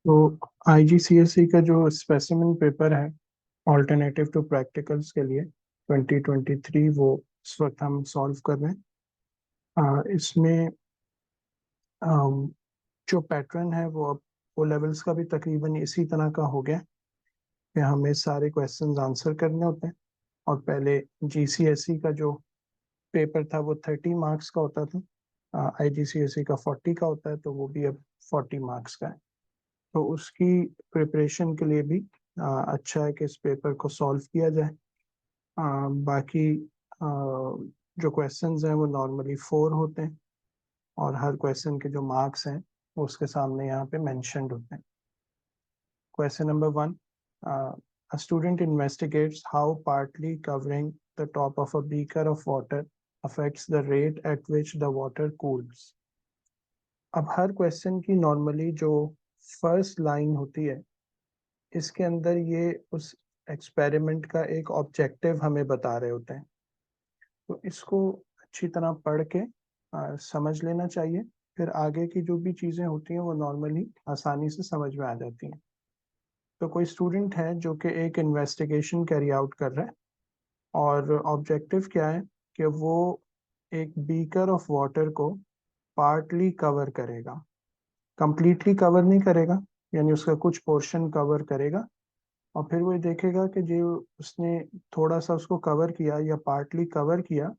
तो आईजीसीएसई का जो स्पेसिमेन पेपर है ऑल्टरनेटिव टू प्रैक्टिकल्स के लिए 2023 वो इस वक्त हम सॉल्व कर रहे हैं। इसमें अम, जो पैटर्न है वो अब ओ लेवल्स का भी तकरीबन इसी तरह का हो गया कि हमें सारे क्वेश्चंस आंसर करने होते हैं। और पहले जीसीएसई का जो पेपर था वो 30 मार्क्स का होता था, आईजीसीएसई का 40 का होता है, तो वो भी अब 40 मार्क्स का है। तो उसकी प्रिपरेशन के लिए भी अच्छा है कि इस पेपर को सॉल्व किया जाए। बाकी जो क्वेश्चंस हैं वो नॉर्मली 4 होते हैं और हर क्वेश्चन के जो मार्क्स हैं वो उसके सामने यहाँ पे मेंशन्ड होते हैं। Question number 1, a student investigates how partly covering the top of a beaker of water affects the rate at which the water cools। अब हर क्वेश्चन की नॉर्मली जो फर्स्ट लाइन होती है इसके अंदर ये उस एक्सपेरिमेंट का एक ऑब्जेक्टिव हमें बता रहे होते हैं। तो इसको अच्छी तरह पढ़ के समझ लेना चाहिए, फिर आगे की जो भी चीज़ें होती हैं वो नॉर्मली आसानी से समझ में आ जाती हैं। तो कोई स्टूडेंट है जो कि एक इन्वेस्टिगेशन कैरी आउट कर रहा है और ऑब्जेक्टिव क्या है कि वो एक बीकर ऑफ वाटर को पार्टली कवर करेगा, कंप्लीटली कवर नहीं करेगा, यानी उसका कुछ पोर्शन कवर करेगा। और फिर वो ये देखेगा कि जो उसने थोड़ा सा उसको कवर किया या पार्टली कवर किया,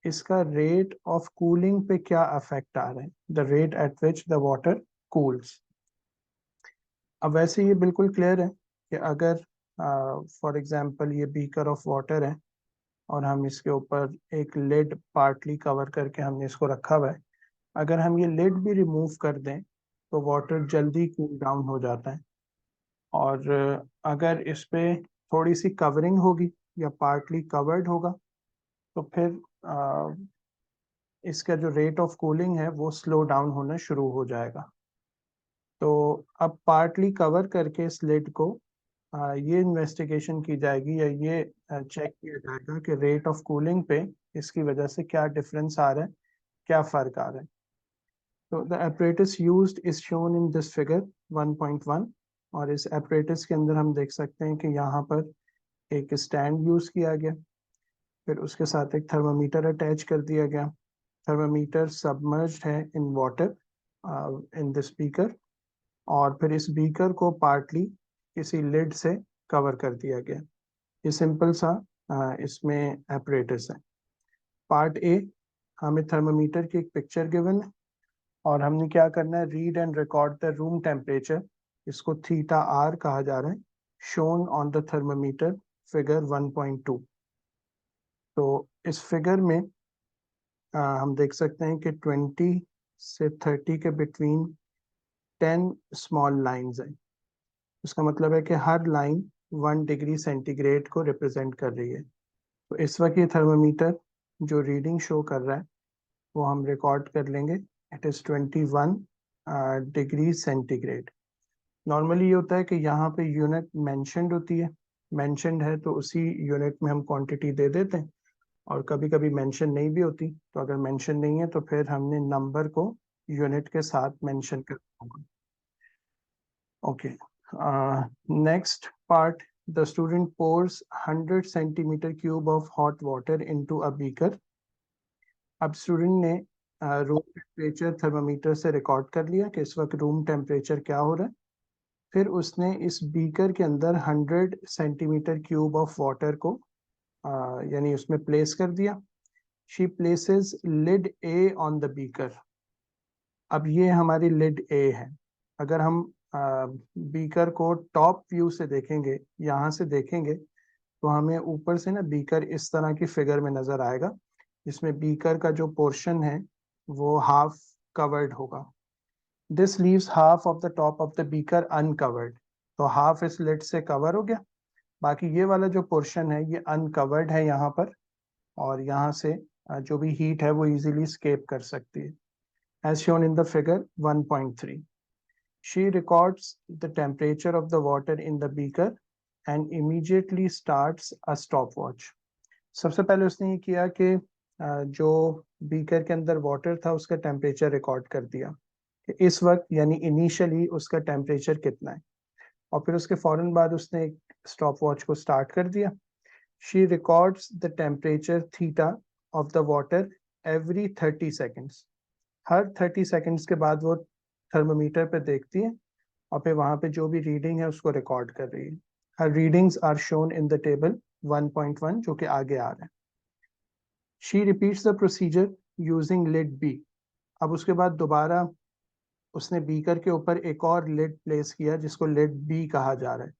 इसका रेट ऑफ कूलिंग पे क्या अफेक्ट आ रहा है, the rate at which the water cools. अब वैसे ये बिल्कुल क्लियर है कि अगर फॉर एग्जांपल ये बीकर ऑफ वाटर है और हम इसके ऊपर एक लिड पार्टली कवर करके हमने इसको रखा हुआ है, अगर हम ये लिड भी रिमूव कर दें तो वाटर जल्दी कूल डाउन हो जाता है। और अगर इस पे थोड़ी सी कवरिंग होगी या पार्टली कवर्ड होगा तो फिर इसका जो रेट ऑफ कूलिंग है वो स्लो डाउन होना शुरू हो जाएगा। तो अब पार्टली कवर करके इस लिड को ये इन्वेस्टिगेशन की जाएगी या ये चेक किया जाएगा कि रेट ऑफ कूलिंग पे इसकी वजह से क्या डिफरेंस आ रहा है, क्या फर्क आ रहा है। तो the apparatus used is shown in this figure 1.1। और इस apparatus के अंदर हम देख सकते हैं कि यहाँ पर एक स्टैंड यूज किया गया, फिर उसके साथ एक थर्मामीटर अटैच कर दिया गया। थर्मामीटर सबमर्ज्ड है in water in this beaker, और फिर इस बीकर को पार्टली किसी लिड से कवर कर दिया गया। ये सिंपल सा इसमें apparatus है। पार्ट ए, हमें थर्मामीटर की एक पिक्चर गिवन है और हमने क्या करना है, read and record the room temperature. इसको थीटा आर कहा जा रहा है, shown on the thermometer figure 1.2। तो इस फिगर में हम देख सकते हैं कि 20 से 30 के बिटवीन 10 स्मॉल लाइंस हैं। उसका मतलब है कि हर लाइन 1 डिग्री सेंटीग्रेड को रिप्रेजेंट कर रही है। तो इस वक्त ये थर्मामीटर जो रीडिंग शो कर रहा है वो हम रिकॉर्ड कर लेंगे। It is 21 degree centigrade. Normally ये होता है कि यहाँ पे यूनिट मेंशन्ड होती है, मेंशन्ड है तो उसी यूनिट में हम क्वांटिटी दे देते हैं। और कभी कभी मेंशन नहीं भी होती, तो अगर मेंशन नहीं है तो फिर हमने नंबर को यूनिट के साथ मेंशन करना होगा। Okay, next part, the student pores 100 cm³ of hot water into a beaker. अब स्टूडेंट ने रूम टेम्परेचर थर्मामीटर से रिकॉर्ड कर लिया कि इस वक्त रूम टेम्परेचर क्या हो रहा है। फिर उसने इस बीकर के अंदर 100 cm³ ऑफ वाटर को यानी उसमें प्लेस कर दिया। She places lid a on the beaker. अब ये हमारी लिड ए है। अगर हम बीकर को टॉप व्यू से देखेंगे, यहाँ से देखेंगे, तो हमें ऊपर से ना बीकर इस तरह की फिगर में नजर आएगा, जिसमें बीकर का जो पोर्शन है वो हाफ कवर्ड होगा। This leaves half of the top of the beaker uncovered. तो हाफ इस लिड से कवर हो गया, बाकी ये वाला जो पोर्शन है ये अनकवर्ड है यहाँ पर, और यहाँ से जो भी हीट है वो इजीली स्केप कर सकती है। as shown in the figure 1.3, she records the temperature of the water in the beaker and immediately starts a stopwatch। सबसे पहले उसने ये किया कि जो बीकर के अंदर वाटर था उसका टेम्परेचर रिकॉर्ड कर दिया। कि इस वक्त यानी इनिशियली उसका टेम्परेचर कितना है, और फिर उसके फौरन बाद उसने एक स्टॉप वॉच को स्टार्ट कर दिया। She records the temperature theta of the water every 30 seconds. Her 30 seconds के बाद वो थर्मोमीटर पे देखती है और फिर वहां पे जो भी रीडिंग है उसको रिकॉर्ड कर रही है। हर readings are shown in the table 1.1 जो कि आगे आ रहा है। She repeats the procedure using lid B. अब उसके बाद दोबारा उसने बीकर के ऊपर एक और लिड प्लेस किया जिसको लिड बी कहा जा रहा है।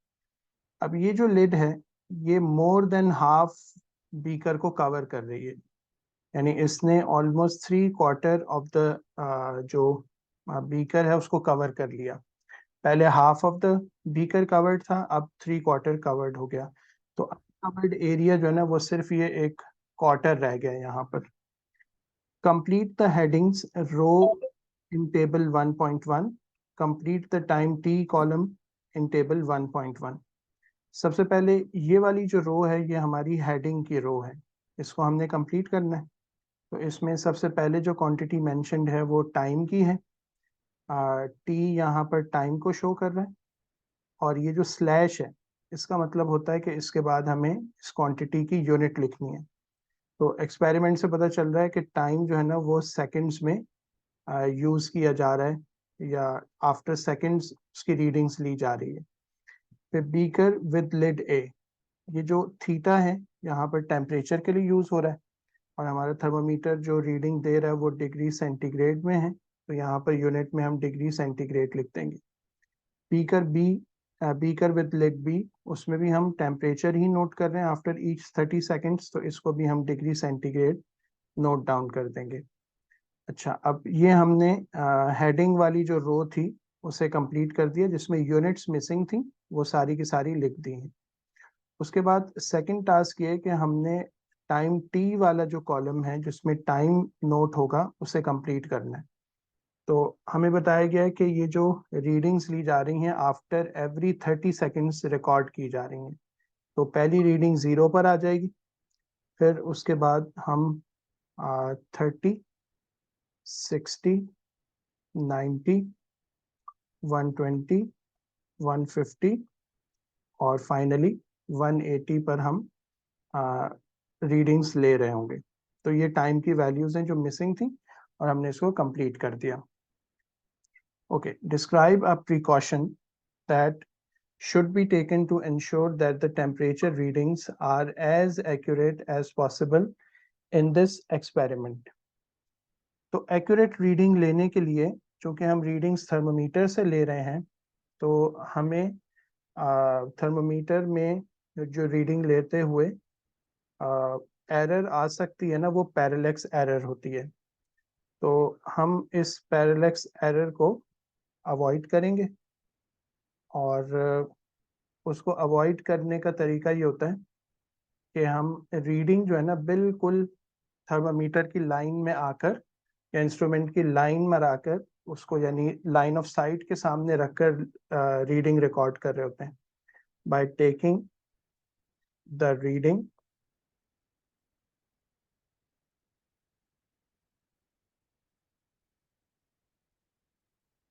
अब ये जो लिड है ये मोर देन हाफ बीकर को कवर कर रही है, यानी इसने ऑलमोस्ट 3/4 ऑफ द जो बीकर है उसको कवर कर लिया। पहले half of the beaker covered था, अब 3/4 कवर्ड हो गया। तो कवर्ड एरिया जो है ना वो सिर्फ ये एक क्वार्टर रह गया यहाँ पर। Complete the headings row in table 1.1, complete the time T column in table 1.1। सबसे पहले ये वाली जो रो है ये हमारी हेडिंग की रो है, इसको हमने कंप्लीट करना है। तो इसमें सबसे पहले जो क्वांटिटी मेंशन्ड है वो टाइम की है। टी यहाँ पर टाइम को शो कर रहा है, और ये जो स्लैश है इसका मतलब होता है कि इसके बाद हमें इस क्वांटिटी की यूनिट लिखनी है। तो एक्सपेरिमेंट से पता चल रहा है कि टाइम जो है ना वो सेकंड्स में यूज़ किया जा रहा है, या आफ्टर सेकंड्स उसकी रीडिंग्स ली जा रही है। फिर बीकर विद लिड ए, ये जो थीटा है यहाँ पर टेम्परेचर के लिए यूज़ हो रहा है, और हमारा थर्मोमीटर जो रीडिंग दे रहा है वो डिग्री सेंटीग्रेड में है, तो यहाँ पर यूनिट में हम डिग्री सेंटीग्रेड लिख देंगे। Beaker B, beaker with lid B, उसमें भी हम टेम्परेचर ही नोट कर रहे हैं आफ्टर ईच 30 सेकेंड्स, तो इसको भी हम डिग्री सेंटीग्रेड नोट डाउन कर देंगे। अच्छा, अब ये हमने हेडिंग वाली जो रो थी उसे कंप्लीट कर दिया, जिसमें यूनिट्स मिसिंग थी वो सारी की सारी लिख दी हैं। उसके बाद सेकंड टास्क ये है कि हमने टाइम टी वाला जो कॉलम है जिसमें टाइम नोट होगा उसे कंप्लीट करना है। तो हमें बताया गया है कि ये जो रीडिंग्स ली जा रही हैं आफ्टर एवरी 30 सेकेंड्स रिकॉर्ड की जा रही हैं। तो पहली रीडिंग 0 पर आ जाएगी, फिर उसके बाद हम 30, 60, 90, 120, 150 और फाइनली 180 पर हम रीडिंग्स ले रहे होंगे। तो ये टाइम की वैल्यूज हैं जो मिसिंग थी, और हमने इसको कंप्लीट कर दिया। Okay, describe a precaution that should be taken to ensure that the temperature readings are as accurate as possible in this experiment. तो accurate reading लेने के लिए, चूंकि हम रीडिंग्स थर्मोमीटर से ले रहे हैं, तो हमें थर्मोमीटर में जो रीडिंग लेते हुए एरर आ सकती है ना, वो पैरेलैक्स एरर होती है। तो हम इस पैरेलैक्स एरर को अवॉइड करेंगे, और उसको अवॉइड करने का तरीका ये होता है कि हम रीडिंग जो है ना बिल्कुल थर्मामीटर की लाइन में आकर, या इंस्ट्रूमेंट की लाइन में आकर उसको, यानी लाइन ऑफ साइट के सामने रखकर रीडिंग रिकॉर्ड कर रहे होते हैं। By taking the reading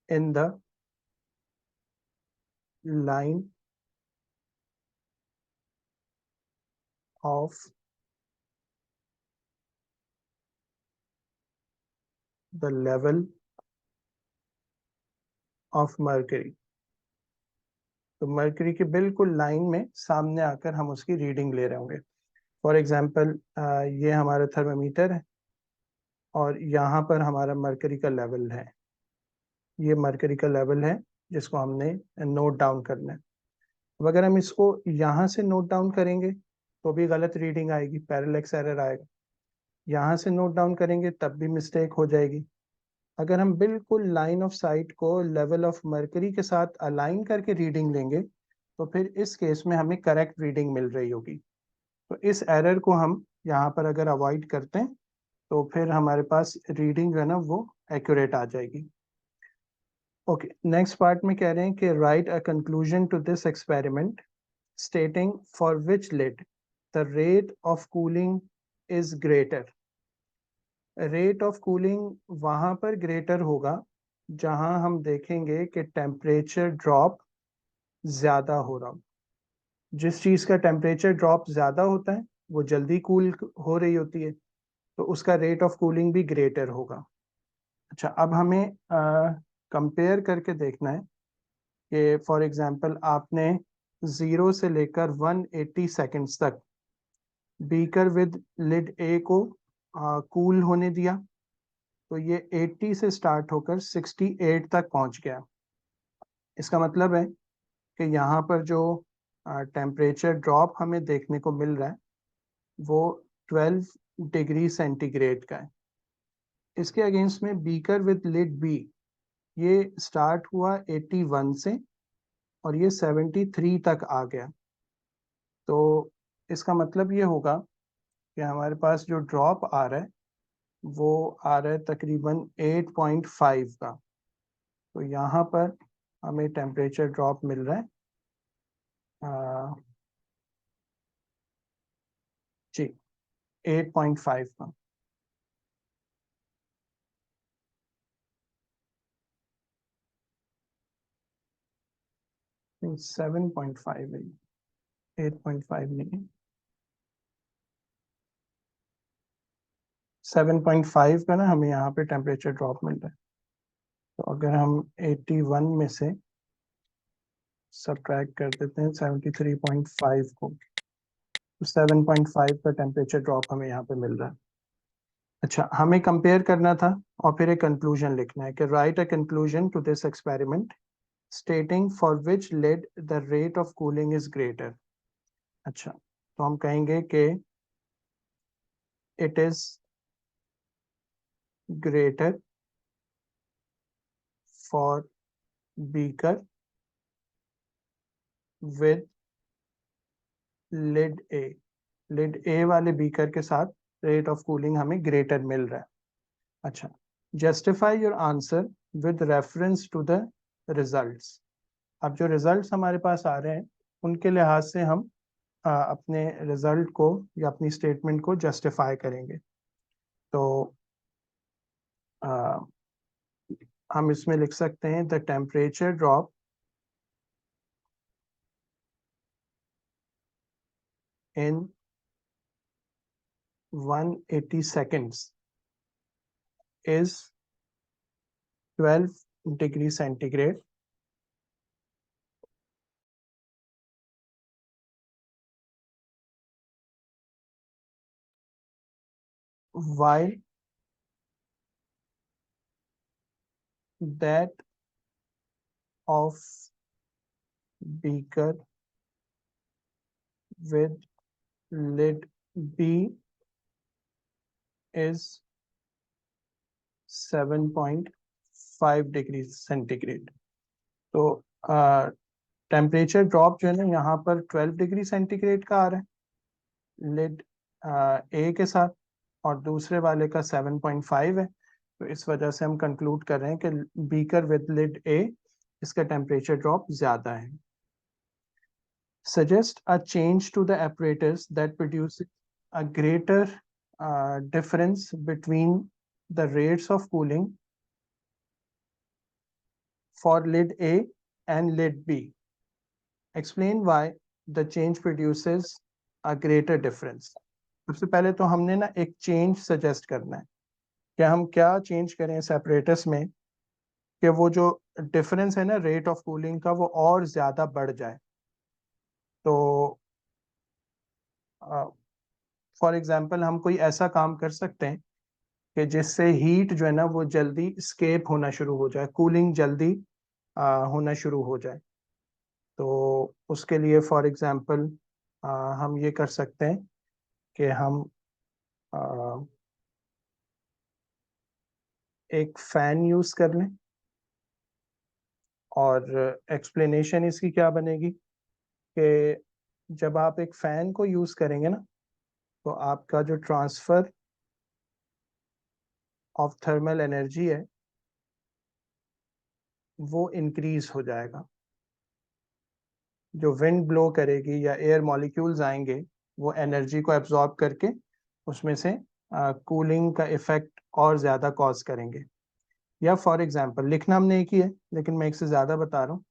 in the line of the level of mercury. तो मर्करी के बिल्कुल लाइन में सामने आकर हम उसकी रीडिंग ले रहे होंगे। फॉर एग्जांपल ये हमारा थर्मामीटर है, और यहाँ पर हमारा मर्करी का लेवल है। ये मर्करी का लेवल है जिसको हमने नोट डाउन करना है। अब अगर हम इसको यहाँ से नोट डाउन करेंगे तो भी गलत रीडिंग आएगी, पैरेलैक्स एरर आएगा। यहाँ से नोट डाउन करेंगे तब भी मिस्टेक हो जाएगी। अगर हम बिल्कुल लाइन ऑफ साइट को लेवल ऑफ मर्करी के साथ अलाइन करके रीडिंग लेंगे तो फिर इस केस में हमें करेक्ट रीडिंग मिल रही होगी। तो इस एरर को हम यहाँ पर अगर अवॉइड करते हैं तो फिर हमारे पास रीडिंग जो है ना वो एक्यूरेट आ जाएगी। ओके, नेक्स्ट पार्ट में कह रहे हैं कि write a conclusion to this experiment stating for which lid the rate of cooling is greater. Rate of cooling वहां पर ग्रेटर होगा जहां हम देखेंगे कि टेम्परेचर ड्रॉप ज्यादा हो रहा हो। जिस चीज का टेम्परेचर ड्रॉप ज्यादा होता है वो जल्दी कूल हो रही होती है, तो उसका रेट ऑफ कूलिंग भी ग्रेटर होगा। अच्छा, अब हमें कंपेयर करके देखना है कि फॉर एग्जांपल आपने 0 से लेकर 180 सेकेंड्स तक बीकर विद लिड ए को कूल होने दिया, तो ये 80 से स्टार्ट होकर 68 तक पहुंच गया। इसका मतलब है कि यहाँ पर जो टेम्परेचर ड्रॉप हमें देखने को मिल रहा है वो 12 डिग्री सेंटीग्रेड का है। इसके अगेंस्ट में बीकर विद लिड बी, ये स्टार्ट हुआ 81 से और ये 73 तक आ गया। तो इसका मतलब ये होगा कि हमारे पास जो ड्रॉप आ रहा है वो आ रहा है तकरीबन 8.5 का। तो यहाँ पर हमें टेम्परेचर ड्रॉप मिल रहा है जी 8.5 का। 7.5 है, 8.5 नहीं है। 7.5 का ना हमें यहाँ पे टेम्परेचर ड्रॉप मिल रहा है। तो अगर हम 81 में से सब्ट्रैक्ट कर देते हैं 73.5 को, तो 7.5 का टेम्परेचर ड्रॉप हमें यहाँ पे मिल रहा है। अच्छा, हमें कंपेयर करना था और फिर एक कंक्लूजन लिखना है कि write a conclusion to this experiment stating for which lid the rate of cooling is greater. अच्छा, तो हम कहेंगे कि it is greater for beaker with lid A. Lid A वाले बीकर के साथ रेट ऑफ कूलिंग हमें ग्रेटर मिल रहा है। अच्छा, justify your answer with reference to the results. अब जो रिजल्ट्स हमारे पास आ रहे हैं उनके लिहाज से हम अपने रिजल्ट को या अपनी स्टेटमेंट को जस्टिफाई करेंगे। तो आ, हम इसमें लिख सकते हैं the temperature drop in 180 seconds is 12 degree centigrade, while that of beaker with lid B is 7.5 degree centigrade. तो टेम्परेचर ड्रॉप जो है ना यहाँ पर 12 डिग्री सेंटीग्रेड का आ रहा है लिड ए के साथ, और दूसरे वाले का 7.5 है। तो इस वजह से हम कंक्लूड कर रहे हैं कि बीकर विद लिड ए, इसका टेम्परेचर ड्रॉप ज्यादा है। Suggest a change to the apparatus that produces a greater difference between the rates of cooling for lid A and lid B. Explain why the change produces a greater difference. सबसे पहले तो हमने ना एक change suggest करना है कि हम क्या चेंज करें इस apparatus में कि वो जो डिफरेंस है ना रेट ऑफ कूलिंग का वो और ज्यादा बढ़ जाए। तो फॉर एग्जांपल हम कोई ऐसा काम कर सकते हैं कि जिससे हीट जो है ना वो जल्दी स्केप होना शुरू हो जाए, कूलिंग जल्दी होना शुरू हो जाए। तो उसके लिए फॉर एग्जांपल हम ये कर सकते हैं कि हम आ, एक फैन यूज कर लें। और एक्सप्लेनेशन इसकी क्या बनेगी कि जब आप एक फैन को यूज करेंगे ना तो आपका जो ट्रांसफर ऑफ थर्मल एनर्जी है वो इंक्रीज हो जाएगा। जो विंड ब्लो करेगी या एयर मॉलिक्यूल्स आएंगे वो एनर्जी को एब्जॉर्ब करके उसमें से कूलिंग का इफेक्ट और ज़्यादा कॉज करेंगे। या फॉर एग्जांपल लिखना हमने एक ही है, लेकिन मैं एक से ज़्यादा बता रहा हूँ।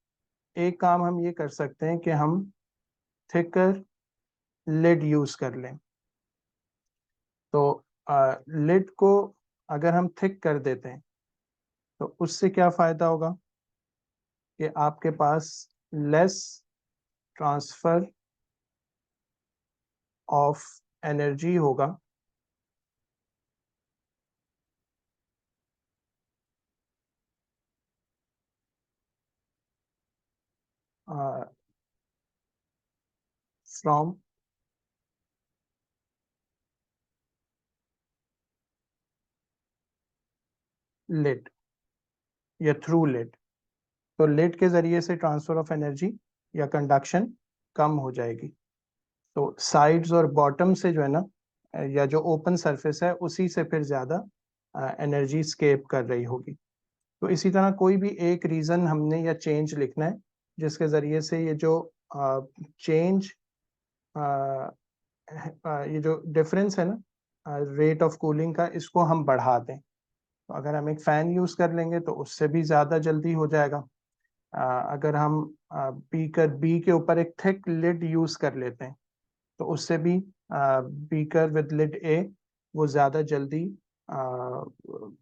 एक काम हम ये कर सकते हैं कि हम थिकर लिड यूज़ कर लें। तो लिड को अगर हम थिक कर देते हैं तो उससे क्या फ़ायदा होगा कि आपके पास लेस ट्रांसफ़र ऑफ एनर्जी होगा फ्रॉम लिड या थ्रू लिड। तो लिड के ज़रिए से ट्रांसफ़र ऑफ एनर्जी या कंडक्शन कम हो जाएगी। तो साइड्स और बॉटम से जो है ना, या जो ओपन सरफेस है उसी से फिर ज़्यादा एनर्जी स्केप कर रही होगी। तो इसी तरह कोई भी एक रीज़न हमने या चेंज लिखना है जिसके ज़रिए से ये जो चेंज ये जो डिफरेंस है ना रेट ऑफ कूलिंग का, इसको हम बढ़ा दें। तो अगर हम एक फ़ैन यूज़ कर लेंगे तो उससे भी ज़्यादा जल्दी हो जाएगा। अगर हम बीकर बी के ऊपर एक थिक लिड यूज़ कर लेते हैं तो उससे भी बीकर विद लिड ए वो ज़्यादा जल्दी आ,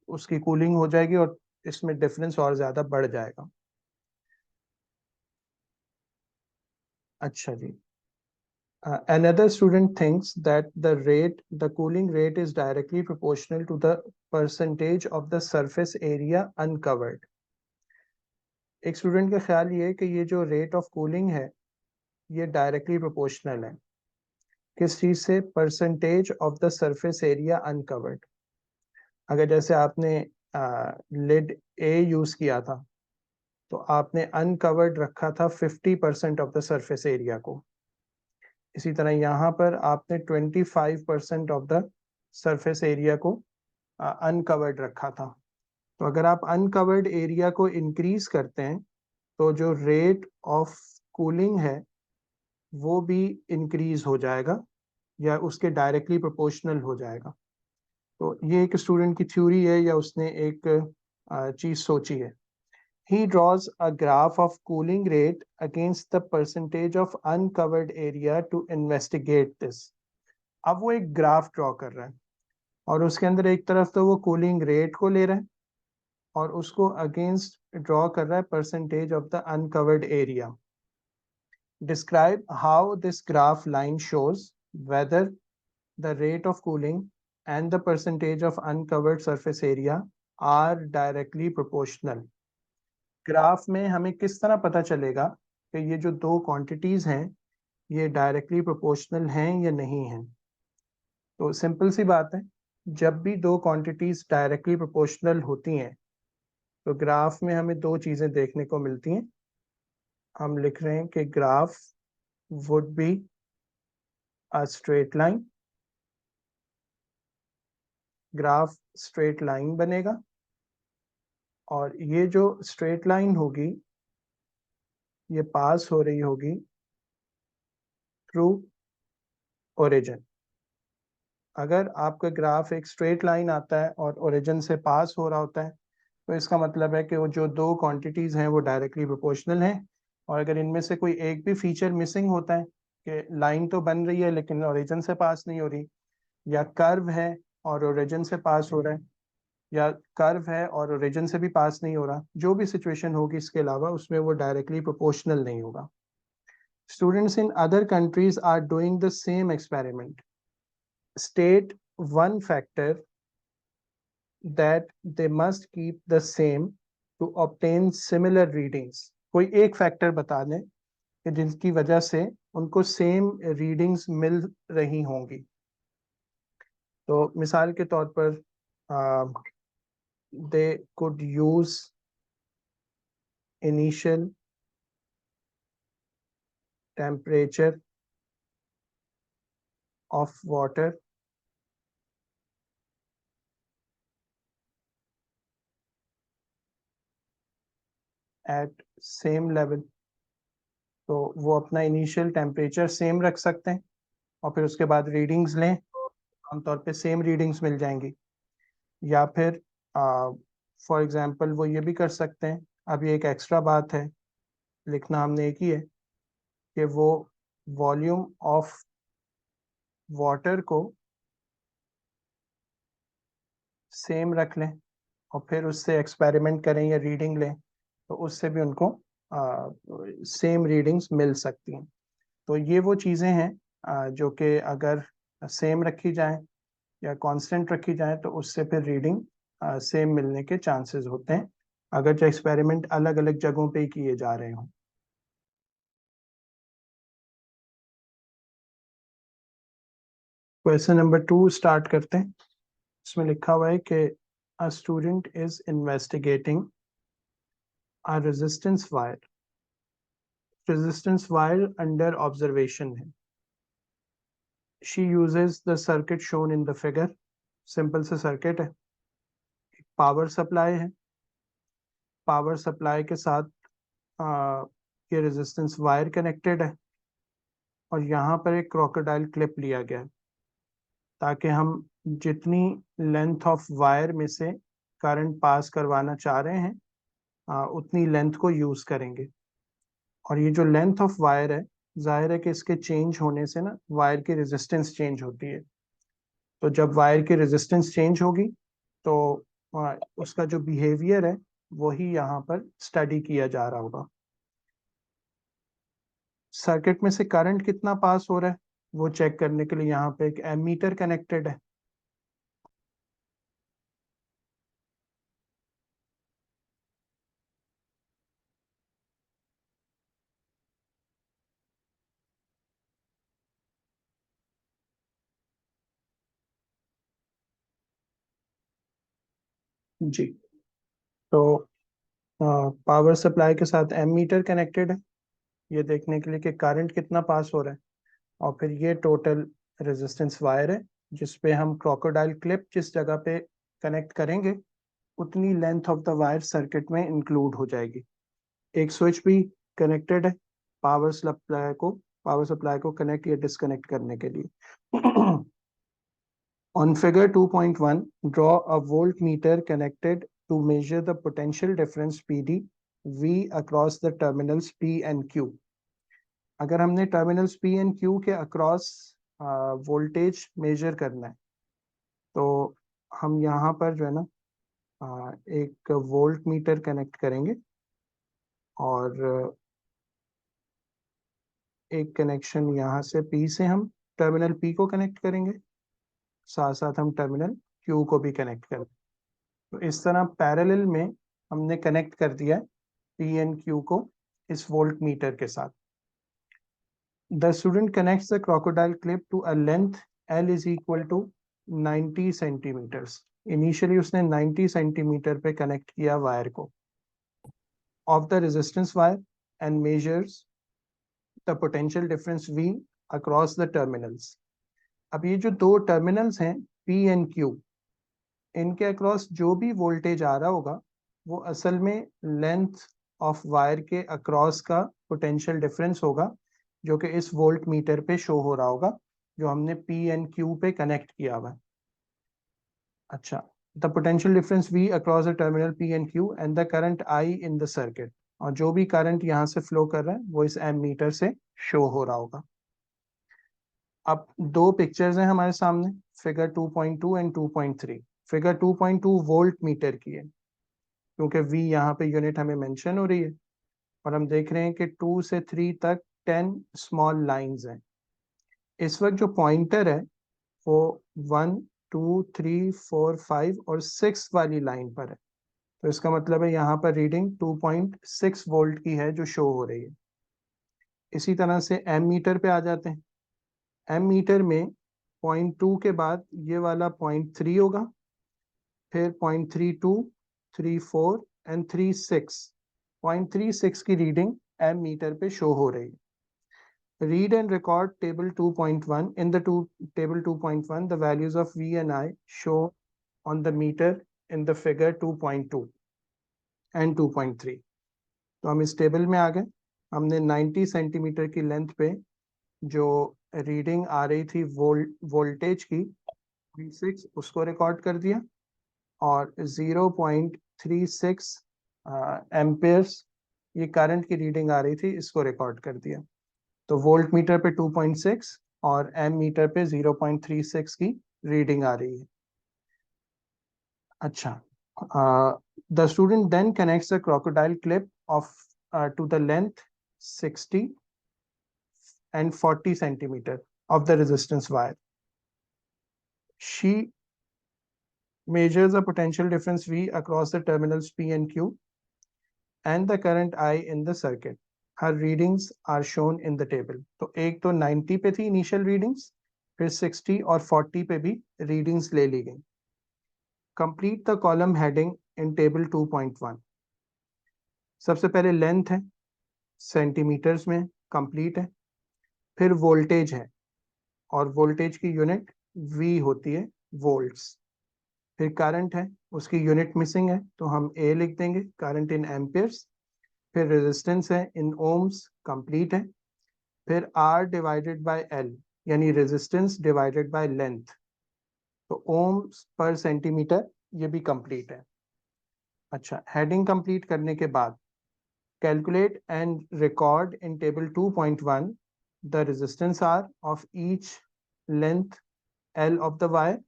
उसकी कूलिंग हो जाएगी और इसमें डिफरेंस और ज़्यादा बढ़ जाएगा। अच्छा जी। Another student thinks that the cooling rate is directly proportional to the percentage of the surface area uncovered. एक स्टूडेंट का ख्याल ये है कि ये जो रेट ऑफ कूलिंग है ये डायरेक्टली प्रोपोर्शनल है किस चीज से? Percentage of the surface area uncovered. अगर जैसे आपने लिड ए यूज किया था तो आपने अनकवर्ड रखा था 50% ऑफ द सरफेस एरिया को। इसी तरह यहाँ पर आपने 25% ऑफ द सरफेस एरिया को अनकवर्ड रखा था। तो अगर आप अनकवर्ड एरिया को इंक्रीज करते हैं तो जो रेट ऑफ कूलिंग है वो भी इंक्रीज हो जाएगा या उसके डायरेक्टली प्रोपोर्शनल हो जाएगा। तो ये एक स्टूडेंट की थ्योरी है या उसने एक चीज सोची है। He draws a graph of cooling rate against the percentage of uncovered area to investigate this. अब वो एक ग्राफ ड्रॉ कर रहा है और उसके अंदर एक तरफ तो वो कूलिंग रेट को ले रहा है और उसको अगेंस्ट ड्रॉ कर रहा है percentage of the uncovered area. Describe how this graph line shows whether the rate of cooling and the percentage of uncovered surface area are directly proportional. Graph में हमें किस तरह पता चलेगा कि ये जो दो क्वांटिटीज हैं ये डायरेक्टली प्रोपोर्शनल हैं या नहीं हैं? तो सिंपल सी बात है, जब भी दो क्वांटिटीज डायरेक्टली प्रोपोर्शनल होती हैं तो ग्राफ में हमें दो चीजें देखने को मिलती हैं। हम लिख रहे हैं कि graph would be a straight line, graph straight line बनेगा और ये जो स्ट्रेट लाइन होगी ये पास हो रही होगी थ्रू ओरिजिन। अगर आपका ग्राफ एक स्ट्रेट लाइन आता है और ओरिजिन से पास हो रहा होता है तो इसका मतलब है कि वो जो दो क्वांटिटीज हैं वो डायरेक्टली प्रोपोर्शनल हैं। और अगर इनमें से कोई एक भी फीचर मिसिंग होता है कि लाइन तो बन रही है लेकिन ओरिजिन से पास नहीं हो रही, या कर्व है और ओरिजिन से पास हो रहा है, या कर्व है और ओरिजिन से भी पास नहीं हो रहा, जो भी सिचुएशन होगी इसके अलावा उसमें वो डायरेक्टली प्रोपोर्शनल नहीं होगा। Students in other countries are doing the same experiment. State one factor that they must keep the same to obtain similar readings. कोई एक फैक्टर बता दें कि जिसकी वजह से उनको सेम रीडिंग्स मिल रही होंगी। तो मिसाल के तौर पर they could use initial temperature of water at same level. तो वो अपना इनिशियल टेम्परेचर सेम रख सकते हैं और फिर उसके बाद रीडिंग्स लें, आमतौर पे सेम रीडिंग्स मिल जाएंगी। या फिर फॉर एग्जांपल वो ये भी कर सकते हैं, अब ये एक एक्स्ट्रा बात है, लिखना हमने एक ही है कि वो वॉल्यूम ऑफ वाटर को सेम रख लें और फिर उससे एक्सपेरिमेंट करें या रीडिंग लें, तो उससे भी उनको सेम रीडिंग्स मिल सकती हैं। तो ये वो चीज़ें हैं जो कि अगर सेम रखी जाएं या कांस्टेंट रखी जाए तो उससे फिर रीडिंग सेम मिलने के चांसेस होते हैं, अगर जो एक्सपेरिमेंट अलग अलग जगहों पे ही किए जा रहे हों। क्वेश्चन नंबर 2 स्टार्ट करते हैं। इसमें लिखा हुआ है कि a student is investigating a resistance wire under observation है। She uses the circuit shown in the figure. Simple सा सर्किट है, पावर सप्लाई है, पावर सप्लाई के साथ ये रेजिस्टेंस वायर कनेक्टेड है और यहाँ पर एक क्रोकोडाइल क्लिप लिया गया है ताकि हम जितनी लेंथ ऑफ वायर में से करंट पास करवाना चाह रहे हैं उतनी लेंथ को यूज करेंगे। और ये जो लेंथ ऑफ वायर है, जाहिर है कि इसके चेंज होने से ना वायर की रेजिस्टेंस चेंज होती है। तो जब वायर की रेजिस्टेंस चेंज होगी तो उसका जो बिहेवियर है वही यहाँ पर स्टडी किया जा रहा होगा। सर्किट में से करंट कितना पास हो रहा है वो चेक करने के लिए यहाँ पे एक एमीटर कनेक्टेड है। जी, तो पावर सप्लाई के साथ एमीटर कनेक्टेड है ये देखने के लिए कि करंट कितना पास हो रहा है, और फिर ये टोटल रेजिस्टेंस वायर है जिसपे हम क्रोकोडाइल क्लिप जिस जगह पे कनेक्ट करेंगे उतनी length of the wire circuit में इंक्लूड हो जाएगी। एक स्विच भी कनेक्टेड है पावर सप्लाई को कनेक्ट या डिस्कनेक्ट करने के लिए। On figure 2.1, draw a voltmeter connected to measure the potential difference PD V across the terminals P and Q. अगर हमने टर्मिनल्स P and Q के अक्रॉस वोल्टेज मेजर करना है तो हम यहाँ पर जो है ना एक वोल्ट मीटर कनेक्ट करेंगे और एक कनेक्शन यहाँ से P से हम टर्मिनल P को कनेक्ट करेंगे, साथ साथ हम टर्मिनल Q को भी कनेक्ट करेंगे। तो इस तरह पैरेलल में हमने कनेक्ट कर दिया है पी एंड क्यू को इस वोल्ट मीटर के साथ। The student connects the crocodile clip to a length L is equal to 90 centimetres. Initially उसने 90 सेंटीमीटर पे कनेक्ट किया वायर को of the resistance wire and measures the potential difference V across the terminals. अब ये जो दो terminals हैं P and Q, इनके अक्रॉस जो भी वोल्टेज आ रहा होगा वो असल में लेंथ ऑफ वायर के अक्रॉस का पोटेंशियल डिफरेंस होगा जो कि इस वोल्ट मीटर पे शो हो रहा होगा जो हमने पी एंड क्यू पे कनेक्ट किया हुआ है। अच्छा, the potential difference V across the terminal P and Q and the current I in the circuit, और जो भी करंट यहाँ से फ्लो कर रहा है वो इस एम मीटर से शो हो रहा होगा। अब दो पिक्चर्स हैं हमारे सामने, figure 2.2 and 2.3। Figure 2.2 volt meter की है क्योंकि V यहाँ पे यूनिट हमें मेंशन हो रही है और हम देख रहे हैं कि 2 से 3 तक 10 स्मॉल लाइंस हैं। इस वक्त जो पॉइंटर है वो 1 2 3 4 5 और 6 वाली लाइन पर है, तो इसका मतलब है यहाँ पर रीडिंग 2.6 वोल्ट की है जो शो हो रही है। इसी तरह से एम मीटर पे आ जाते हैं। एम मीटर में 0.2 के बाद ये वाला 0.3 होगा, फिर 0.32 34 एंड 36। 0.36 की रीडिंग एम मीटर पे शो हो रही है। Read and record table 2.1। In the table 2.1 the values of V and I show on the meter in the figure 2.2 and 2.3। तो हम इस टेबल में आ गए, हमने 90 सेंटीमीटर की लेंथ पे जो रीडिंग आ रही थी वोल्टेज की V6 उसको रिकॉर्ड कर दिया और 0.36 एम्पेयर्स ये करंट की रीडिंग आ रही थी, इसको रिकॉर्ड कर दिया। तो वोल्ट मीटर पे 2.6 और एम मीटर पे 0.36 की रीडिंग आ रही है। अच्छा, the student then connects the crocodile clip of to the length 60 and 40 centimeter of the resistance wire. She measures the potential difference V across the terminals P and Q and the current I in the circuit. Her readings are shown in the table. तो एक तो 90 पे थी initial readings, फिर 60 और 40 पे भी readings ले ली गई। Complete the column heading in table 2.1. सबसे पहले लेंथ है, सेंटीमीटर्स में कंप्लीट है। फिर वोल्टेज है और वोल्टेज की यूनिट V होती है वोल्ट्स। फिर करंट है, उसकी यूनिट मिसिंग है तो हम A लिख देंगे, करंट इन एम्पियर्स। फिर रेजिस्टेंस है इन ओम्स, कंप्लीट है। फिर R डिवाइडेड बाय L यानी रेजिस्टेंस डिवाइडेड बाय लेंथ, तो ओम्स पर सेंटीमीटर, ये भी कंप्लीट है। अच्छा, हेडिंग कंप्लीट करने के बाद calculate and record in table 2.1 the resistance R of each length L of the wire.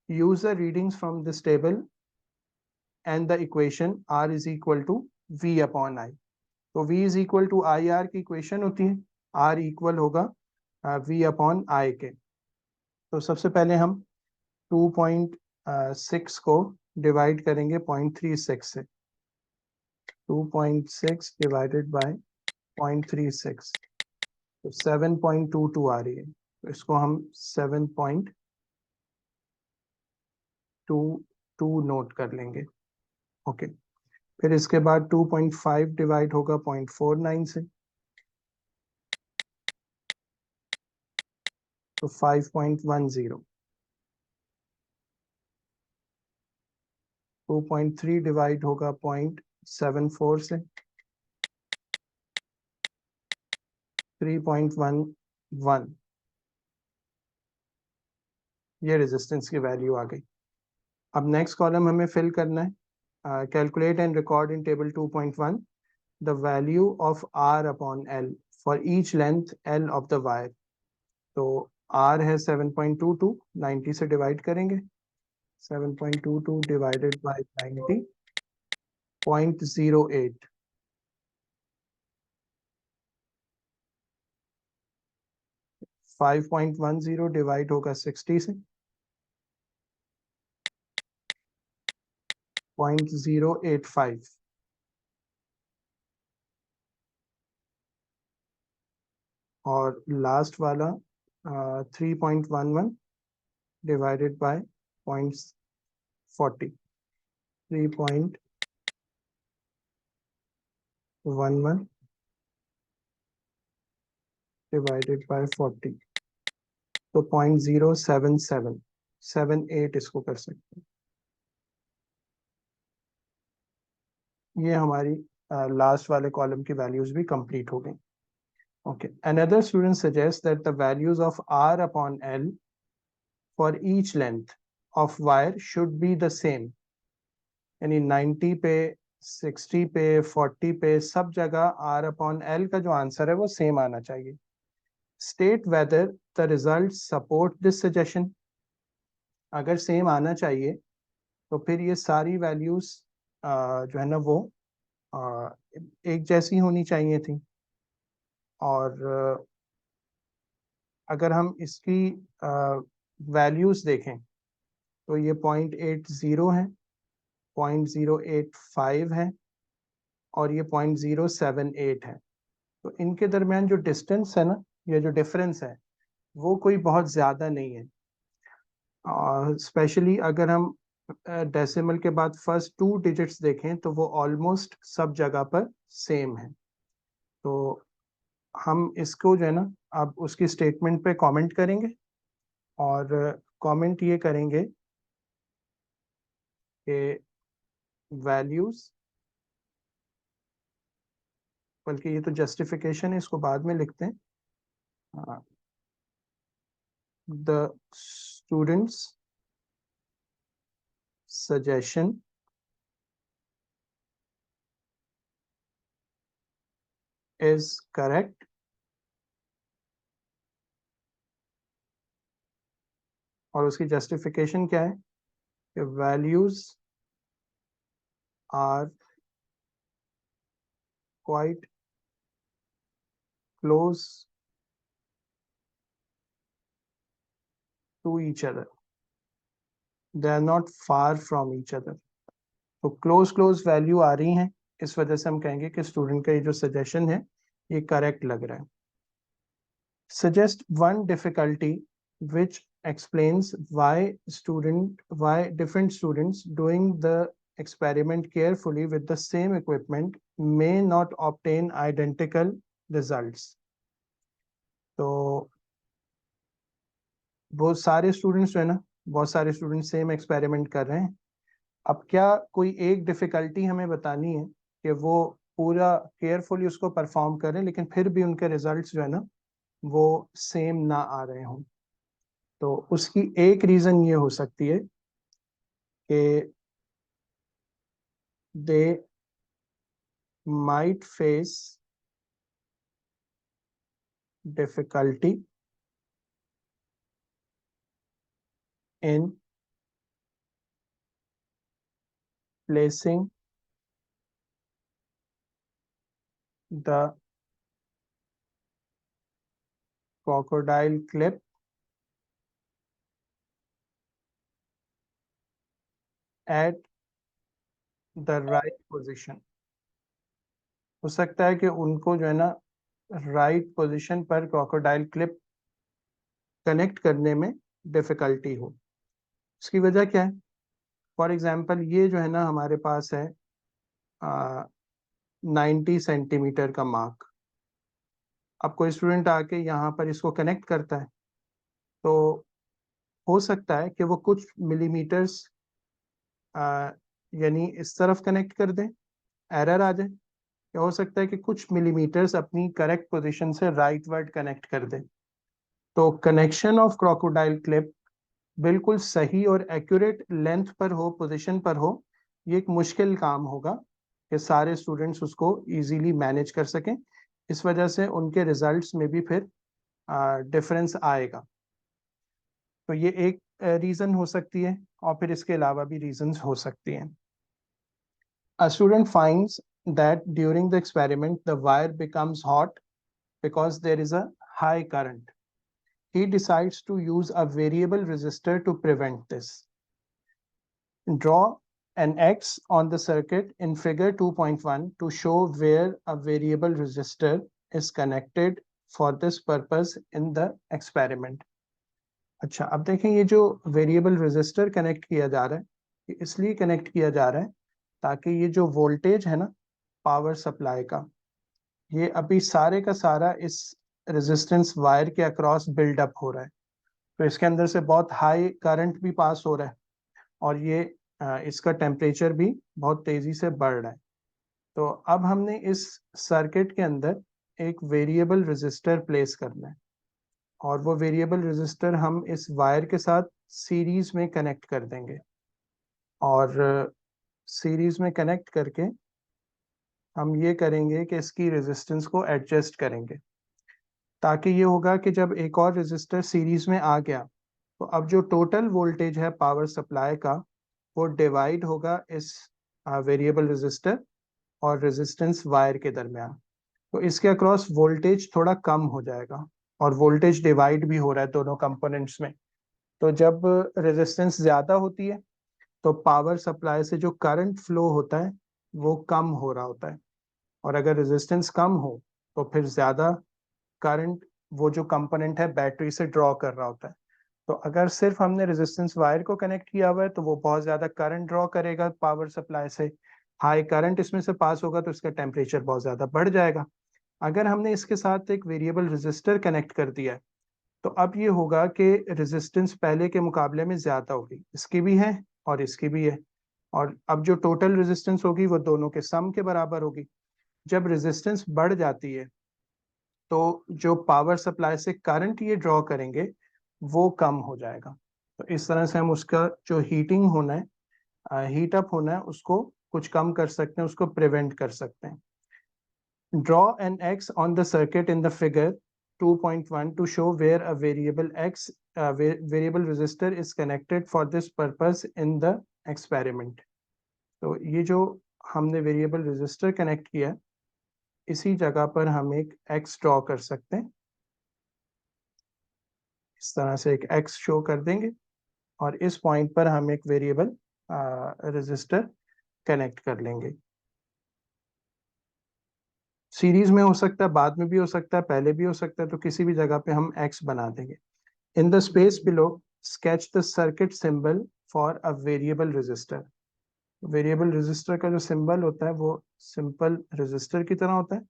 Use the readings from this table and the equation R is equal to V upon I. तो V is equal to IR की equation होती है, R equal होगा V upon I के। तो सबसे पहले हम 2.6 को डिवाइड करेंगे 0.36 से। 2.6 डिवाइडेड बाय 0.36 तो 7.22 आ रही है, तो इसको हम 7.22 नोट कर लेंगे। ओके, फिर इसके बाद 2.5 डिवाइड होगा 0.49 से, तो 5.10। 2.3 डिवाइड होगा 0.74 से, 3.11। ये रेजिस्टेंस की वैल्यू आ गई। अब नेक्स्ट कॉलम हमें फिल करना है। Calculate and record in table 2.1 the value of R upon L for each length L of the wire. तो R है 7.22, 90 से डिवाइड करेंगे, 7.22 डिवाइडेड बाय 90, 0.08। 5.10 डिवाइड होगा 60 से, 0.085। और लास्ट वाला 3.11 डिवाइडेड बाय 0.40, 3.11 डिवाइडेड बाय 40, तो 0.07778 इसको कर सकते हैं। ये हमारी लास्ट वाले कॉलम की वैल्यूज भी कंप्लीट हो गई। Okay, another student suggests that the values of R upon L for each length of wire should be the same. यानी 90 पे, 60 पे, 40 पे सब जगह R upon L का जो आंसर है वो सेम आना चाहिए। State whether the results support this suggestion. अगर सेम आना चाहिए तो फिर ये सारी वैल्यूज जो है ना वो एक जैसी होनी चाहिए थी। और अगर हम इसकी वैल्यूज देखें तो ये 0.80 है, 0.085 है और ये 0.078 है। तो इनके दरमियान जो डिस्टेंस है ना, ये जो डिफरेंस है वो कोई बहुत ज़्यादा नहीं है। स्पेशली अगर हम डेसिमल के बाद फर्स्ट 2 डिजिट्स देखें तो वो ऑलमोस्ट सब जगह पर सेम है। तो हम इसको जो है ना अब उसकी स्टेटमेंट पे कमेंट करेंगे और कमेंट ये करेंगे कि वैल्यूज, बल्कि ये तो जस्टिफिकेशन है, इसको बाद में लिखते हैं। The students suggestion is correct. और उसकी जस्टिफिकेशन क्या है कि values are quite close to each other, they are not far from each other. तो क्लोज वैल्यू आ रही हैं, इस वजह से हम कहेंगे कि स्टूडेंट का ये जो सजेशन है ये करेक्ट लग रहा है. Suggest one difficulty which explains why different students doing the experiment carefully with the same equipment may not obtain identical results. तो बहुत सारे स्टूडेंट्स जो है ना, बहुत सारे स्टूडेंट सेम एक्सपेरिमेंट कर रहे हैं. अब क्या कोई एक डिफिकल्टी हमें बतानी है कि वो पूरा केयरफुली उसको परफॉर्म करें लेकिन फिर भी उनके रिजल्ट्स जो है ना वो सेम ना आ रहे हों. तो उसकी एक रीजन ये हो सकती है कि they might face difficulty in placing the crocodile clip at the right position. हो सकता है कि उनको जो है ना राइट पोजीशन पर क्रोकोडाइल क्लिप कनेक्ट करने में डिफिकल्टी हो. उसकी वजह क्या है? फॉर एग्जांपल ये जो है ना हमारे पास है 90 सेंटीमीटर का मार्क. अब कोई स्टूडेंट आके यहाँ पर इसको कनेक्ट करता है तो हो सकता है कि वो कुछ मिलीमीटर्स यानी इस तरफ कनेक्ट कर दें, एरर आ जाए. या हो सकता है कि कुछ मिलीमीटर्स अपनी करेक्ट पोजीशन से राइट वर्ड कनेक्ट कर दें. तो कनेक्शन ऑफ क्रोकोडाइल क्लिप बिल्कुल सही और एक्यूरेट लेंथ पर हो, पोजीशन पर हो, ये एक मुश्किल काम होगा कि सारे स्टूडेंट्स उसको इजीली मैनेज कर सकें. इस वजह से उनके रिजल्ट्स में भी फिर डिफरेंस आएगा. तो ये एक रीज़न हो सकती है और फिर इसके अलावा भी रीजंस हो सकती हैं. A student finds that during the experiment the wire becomes hot because there is a high current. He decides to use a variable resistor to prevent this. Draw an X on the circuit in figure 2.1 to show where a variable resistor is connected for this purpose in the experiment. अच्छा, अब देखें ये जो variable resistor connect किया जा रहा है ये इसलिए कनेक्ट किया जा रहा है ताकि ये जो वोल्टेज है ना पावर सप्लाई का, ये अभी सारे का सारा इस रेजिस्टेंस वायर के अक्रॉस बिल्डअप हो रहा है. तो इसके अंदर से बहुत हाई करंट भी पास हो रहा है और ये इसका टेम्परेचर भी बहुत तेजी से बढ़ रहा है. तो अब हमने इस सर्किट के अंदर एक वेरिएबल रेजिस्टर प्लेस करना है और वो वेरिएबल रेजिस्टर हम इस वायर के साथ सीरीज में कनेक्ट कर देंगे और सीरीज में कनेक्ट करके हम ये करेंगे कि इसकी रेजिस्टेंस को एडजस्ट करेंगे ताकि ये होगा कि जब एक और रेजिस्टर सीरीज में आ गया तो अब जो टोटल वोल्टेज है पावर सप्लाई का वो डिवाइड होगा इस वेरिएबल रेजिस्टर और रेजिस्टेंस वायर के दरमियान. तो इसके अक्रॉस वोल्टेज थोड़ा कम हो जाएगा और वोल्टेज डिवाइड भी हो रहा है दोनों कंपोनेंट्स में. तो जब रेजिस्टेंस ज़्यादा होती है तो पावर सप्लाई से जो करंट फ्लो होता है वो कम हो रहा होता है और अगर रेजिस्टेंस कम हो तो फिर ज़्यादा करंट वो जो कंपोनेंट है बैटरी से ड्रॉ कर रहा होता है. तो अगर सिर्फ हमने रेजिस्टेंस वायर को कनेक्ट किया हुआ है तो वो बहुत ज़्यादा करंट ड्रॉ करेगा पावर सप्लाई से, हाई करंट इसमें से पास होगा तो इसका टेम्परेचर बहुत ज़्यादा बढ़ जाएगा. अगर हमने इसके साथ एक वेरिएबल रेजिस्टर कनेक्ट कर दिया है तो अब ये होगा कि रेजिस्टेंस पहले के मुकाबले में ज़्यादा होगी, इसकी भी है और इसकी भी है. और अब जो टोटल रेजिस्टेंस होगी वो दोनों के सम के बराबर होगी. जब रेजिस्टेंस बढ़ जाती है तो जो पावर सप्लाई से करंट ये ड्रॉ करेंगे वो कम हो जाएगा. तो इस तरह से हम उसका जो हीटिंग होना है, हीट अप होना है, उसको कुछ कम कर सकते हैं, उसको प्रिवेंट कर सकते हैं. Draw an X on the circuit in the figure 2.1 to show where a variable X variable resistor is connected for this purpose in the experiment. तो ये जो हमने वेरिएबल रेजिस्टर कनेक्ट किया इसी जगह पर हम एक X ड्रॉ कर सकते हैं। इस तरह से एक X शो कर देंगे और इस पॉइंट पर हम एक वेरिएबल रेजिस्टर कनेक्ट कर लेंगे। सीरीज में हो सकता है, बाद में भी हो सकता है, पहले भी हो सकता है, तो किसी भी जगह पे हम X बना देंगे। In the space below sketch the circuit symbol for a variable resistor. Variable resistor का जो सिंबल होता है वो सिंपल रेजिस्टर की तरह होता है,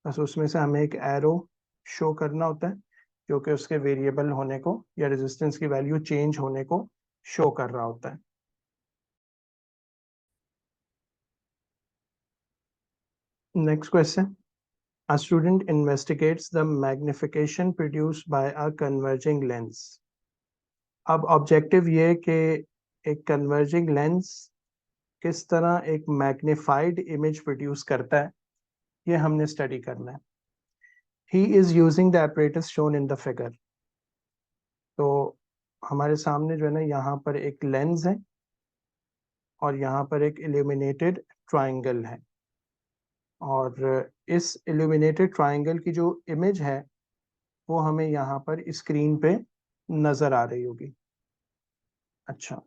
बस उसमें से हमें एक एरो शो करना होता है जो कि उसके वेरिएबल होने को या रेजिस्टेंस की वैल्यू चेंज होने को शो कर रहा होता है। Next question, a student investigates the magnification produced by a converging lens. अब ऑब्जेक्टिव ये कि एक कन्वर्जिंग लेंस किस तरह एक मैग्निफाइड इमेज प्रोड्यूस करता है, ये हमने स्टडी करना है। He is using the apparatus shown in the figure. तो हमारे सामने जो है ना यहाँ पर एक लेंस है और यहाँ पर एक इल्यूमिनेटेड ट्राइंगल है और इस इल्यूमिनेटेड ट्राइंगल की जो इमेज है वो हमें यहाँ पर स्क्रीन पे नजर आ रही होगी। अच्छा,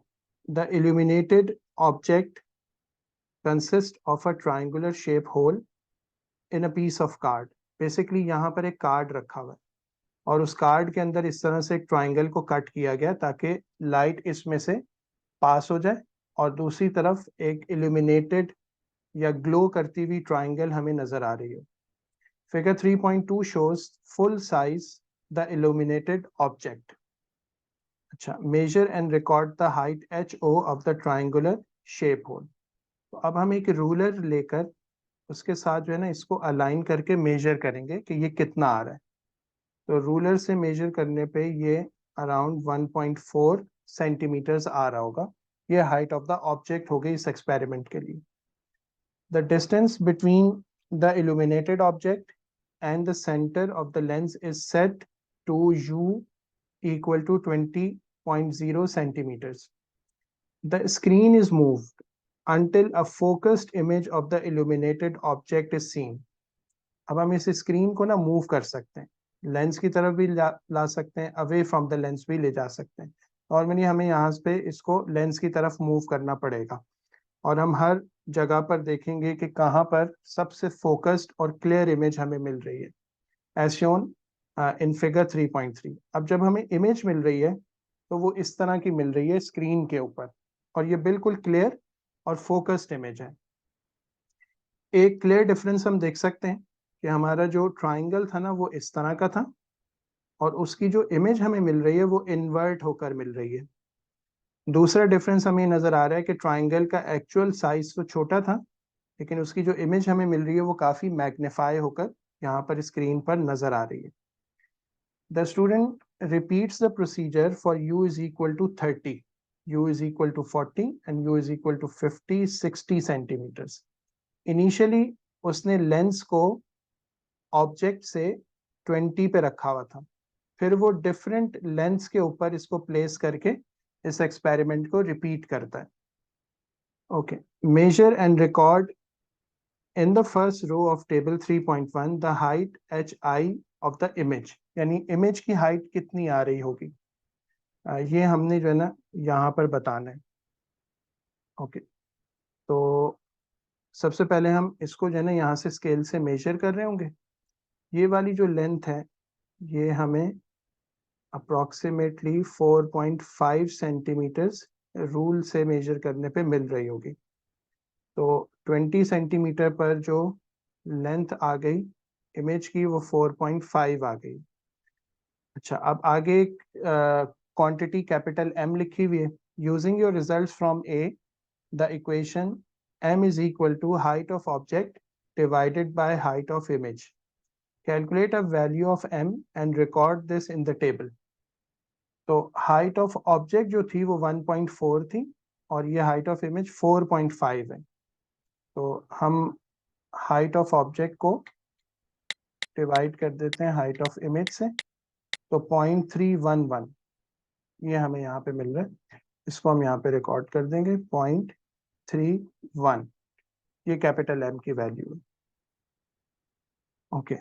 the illuminated object consist of a triangular shape hole in a piece of card. Basically यहाँ पर एक कार्ड रखा हुआ है और उस कार्ड के अंदर इस तरह से एक ट्राइंगल को कट किया गया ताकि लाइट इसमें से पास हो जाए और दूसरी तरफ एक इल्यूमिनेटेड या ग्लो करती हुई ट्राइंगल हमें नजर आ रही हो। Figure 3.2 shows full size the illuminated object. अच्छा, measure and record the height HO of the triangular shape hole. तो अब हम एक रूलर लेकर उसके साथ जो है ना इसको अलाइन करके मेजर करेंगे कि ये कितना आ रहा है। तो रूलर से मेजर करने पे ये अराउंड 1.4 सेंटीमीटर्स आ रहा होगा। ये हाइट ऑफ द ऑब्जेक्ट हो गई इस एक्सपेरिमेंट के लिए। The distance between the illuminated object and the center of the lens is set to U equal to 20.0 centimeters. The screen is moved until a focused image of the illuminated object is seen. अब हम इस screen को ना move कर सकते हैं, lens की तरफ भी ला सकते हैं, अवे फ्रॉम द लेंस भी ले जा सकते हैं। नॉर्मली हमें यहाँ पे इसको लेंस की तरफ मूव करना पड़ेगा और हम हर जगह पर देखेंगे कि कहाँ पर सबसे फोकस्ड और क्लियर इमेज हमें मिल रही है, एज शोन इन फिगर 3.3। अब जब हमें इमेज मिल रही है तो वो इस तरह की मिल रही है स्क्रीन के ऊपर और ये बिल्कुल क्लियर और फोकस्ड इमेज है। एक क्लियर डिफरेंस हम देख सकते हैं कि हमारा जो ट्राइंगल था ना वो इस तरह का था और उसकी जो इमेज हमें मिल रही है वो इन्वर्ट होकर मिल रही है। दूसरा डिफरेंस हमें नजर आ रहा है कि ट्राइंगल का एक्चुअल साइज तो छोटा था लेकिन उसकी जो इमेज हमें मिल रही है वो काफी मैग्नीफाई होकर यहाँ पर स्क्रीन पर नजर आ रही है। The student repeats the procedure for U is equal to 30, U is equal to 40 and U is equal to 50, 60 centimeters. Initially उसने लेंस को ऑब्जेक्ट से 20 पे रखा हुआ था, फिर वो डिफरेंट लेंस के ऊपर इसको प्लेस करके इस एक्सपेरिमेंट को रिपीट करता है। Okay, measure and record in the first row of table 3.1 the height HI of the image, यानी इमेज की हाइट कितनी आ रही होगी ये हमने जो है ना यहाँ पर बताना है। ओके, तो सबसे पहले हम इसको जो है ना यहाँ से स्केल से मेजर कर रहे होंगे। ये वाली जो लेंथ है ये हमें अप्रोक्सीमेटली 4.5 सेंटीमीटर्स रूल से मेजर करने पे मिल रही होगी। तो 20 सेंटीमीटर पर जो लेंथ आ गई इमेज की वो 4.5 आ गई। अच्छा, अब आगे क्वांटिटी कैपिटल M लिखी हुई है। Using your results from A, the equation M is equal to height of object divided by height of image. Calculate a value of M and record this in the table. तो height of object जो थी वो 1.4 थी और ये height of image 4.5 है। तो हम हाइट ऑफ ऑब्जेक्ट को 4.5 से डिवाइड करेंगे डिवाइड कर देते हैं हाइट ऑफ इमेज से, तो 0.311 ये हमें यहाँ पे मिल रहा है। इसको हम यहाँ पे रिकॉर्ड कर देंगे 0.31, ये कैपिटल M की वैल्यू है। Okay,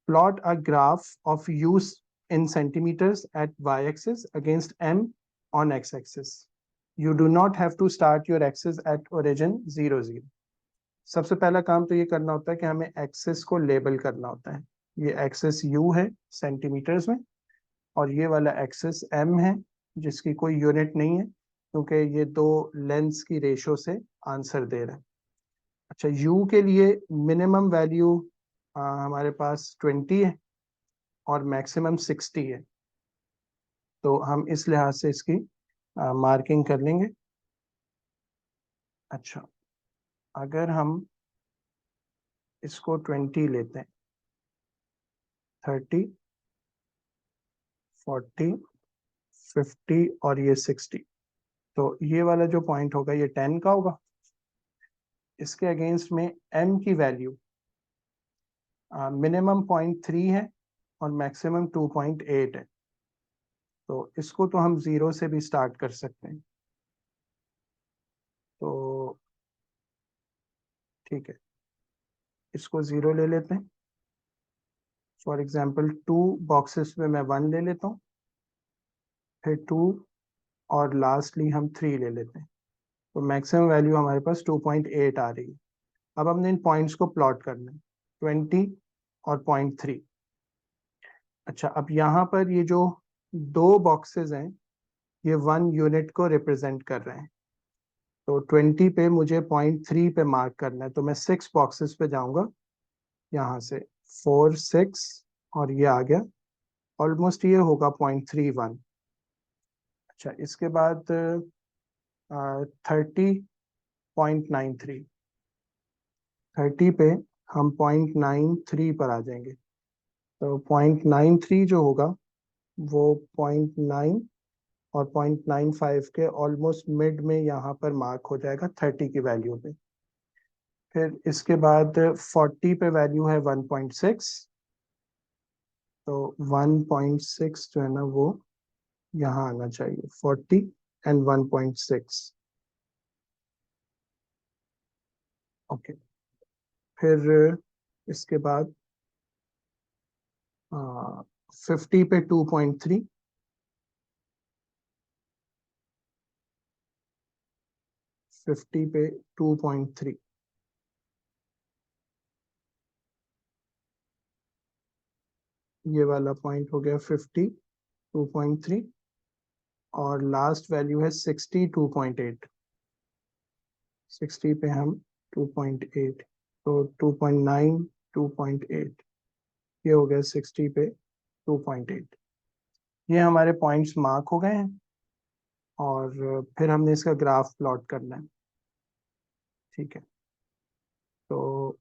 plot a graph of use in centimeters at y-axis against m on x-axis. You do not have to start your axis at origin 0, 0. सबसे पहला काम तो ये करना होता है कि हमें एक्सिस को लेबल करना होता है। ये एक्सिस u है सेंटीमीटर्स में, और ये वाला एक्सिस m है जिसकी कोई यूनिट नहीं है, क्योंकि ये दो लेंस की रेशो से आंसर दे रहा है। अच्छा, u के लिए मिनिमम वैल्यू हमारे पास 20 है और मैक्सिमम 60 है, तो हम इस लिहाज से इसकी मार्किंग कर लेंगे। अच्छा, अगर हम इसको 20 लेते हैं, 30, 40, 50 और ये 60, तो ये वाला जो पॉइंट होगा ये 10 का होगा। इसके अगेंस्ट में m की वैल्यू मिनिमम 0.3 है और मैक्सिमम 2.8 है, तो इसको तो हम 0 से भी स्टार्ट कर सकते हैं। तो ठीक है, इसको 0 ले लेते हैं। फॉर एग्जाम्पल 2 बॉक्सेस में मैं 1 ले लेता हूँ, फिर 2, और लास्टली हम 3 ले लेते हैं, तो मैक्सिमम वैल्यू हमारे पास 2.8 आ रही है। अब हमने इन पॉइंट्स को प्लॉट करना है, 20 और 0.3। अच्छा, अब यहाँ पर ये जो दो बॉक्सेस हैं ये 1 यूनिट को रिप्रेजेंट कर रहे हैं, तो 20 पे मुझे 0.3 पे मार्क करना है, तो मैं 6 बॉक्सेस पे जाऊंगा, यहाँ से 4, 6 और ये आ गया, ऑलमोस्ट ये होगा 0.31। अच्छा, इसके बाद 30.93, 30 पे हम 0.93 पर आ जाएंगे, तो 0.93 जो होगा वो 0.9 और 0.95 के ऑलमोस्ट मिड में यहाँ पर मार्क हो जाएगा 30 की वैल्यू पे। फिर इसके बाद 40 पे वैल्यू है 1.6, तो 1.6 जो है ना वो यहाँ आना चाहिए, 40 एंड 1.6। ओके, फिर इसके बाद 50 पे 2.3, 50 पे 2.3, ये वाला पॉइंट हो गया 50, 2.3, और लास्ट वैल्यू है 60, 2.8। 60 पे हम 2.8, तो 2.9, 2.8, ये हो गया 60 पे 2.8। ये हमारे पॉइंट्स मार्क हो गए हैं, और फिर हमने इसका ग्राफ प्लॉट करना है। ठीक है, तो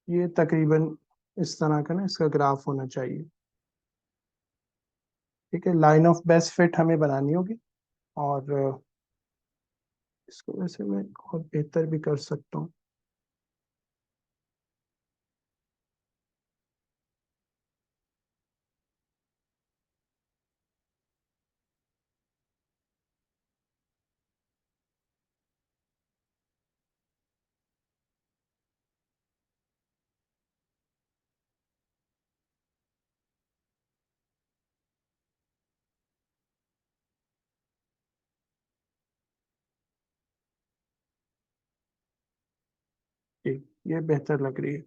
ये तकरीबन इस तरह का ना इसका ग्राफ होना चाहिए। ठीक है, लाइन ऑफ बेस्ट फिट हमें बनानी होगी, और इसको वैसे मैं और बेहतर भी कर सकता हूँ। ठीक, ये बेहतर लग रही है।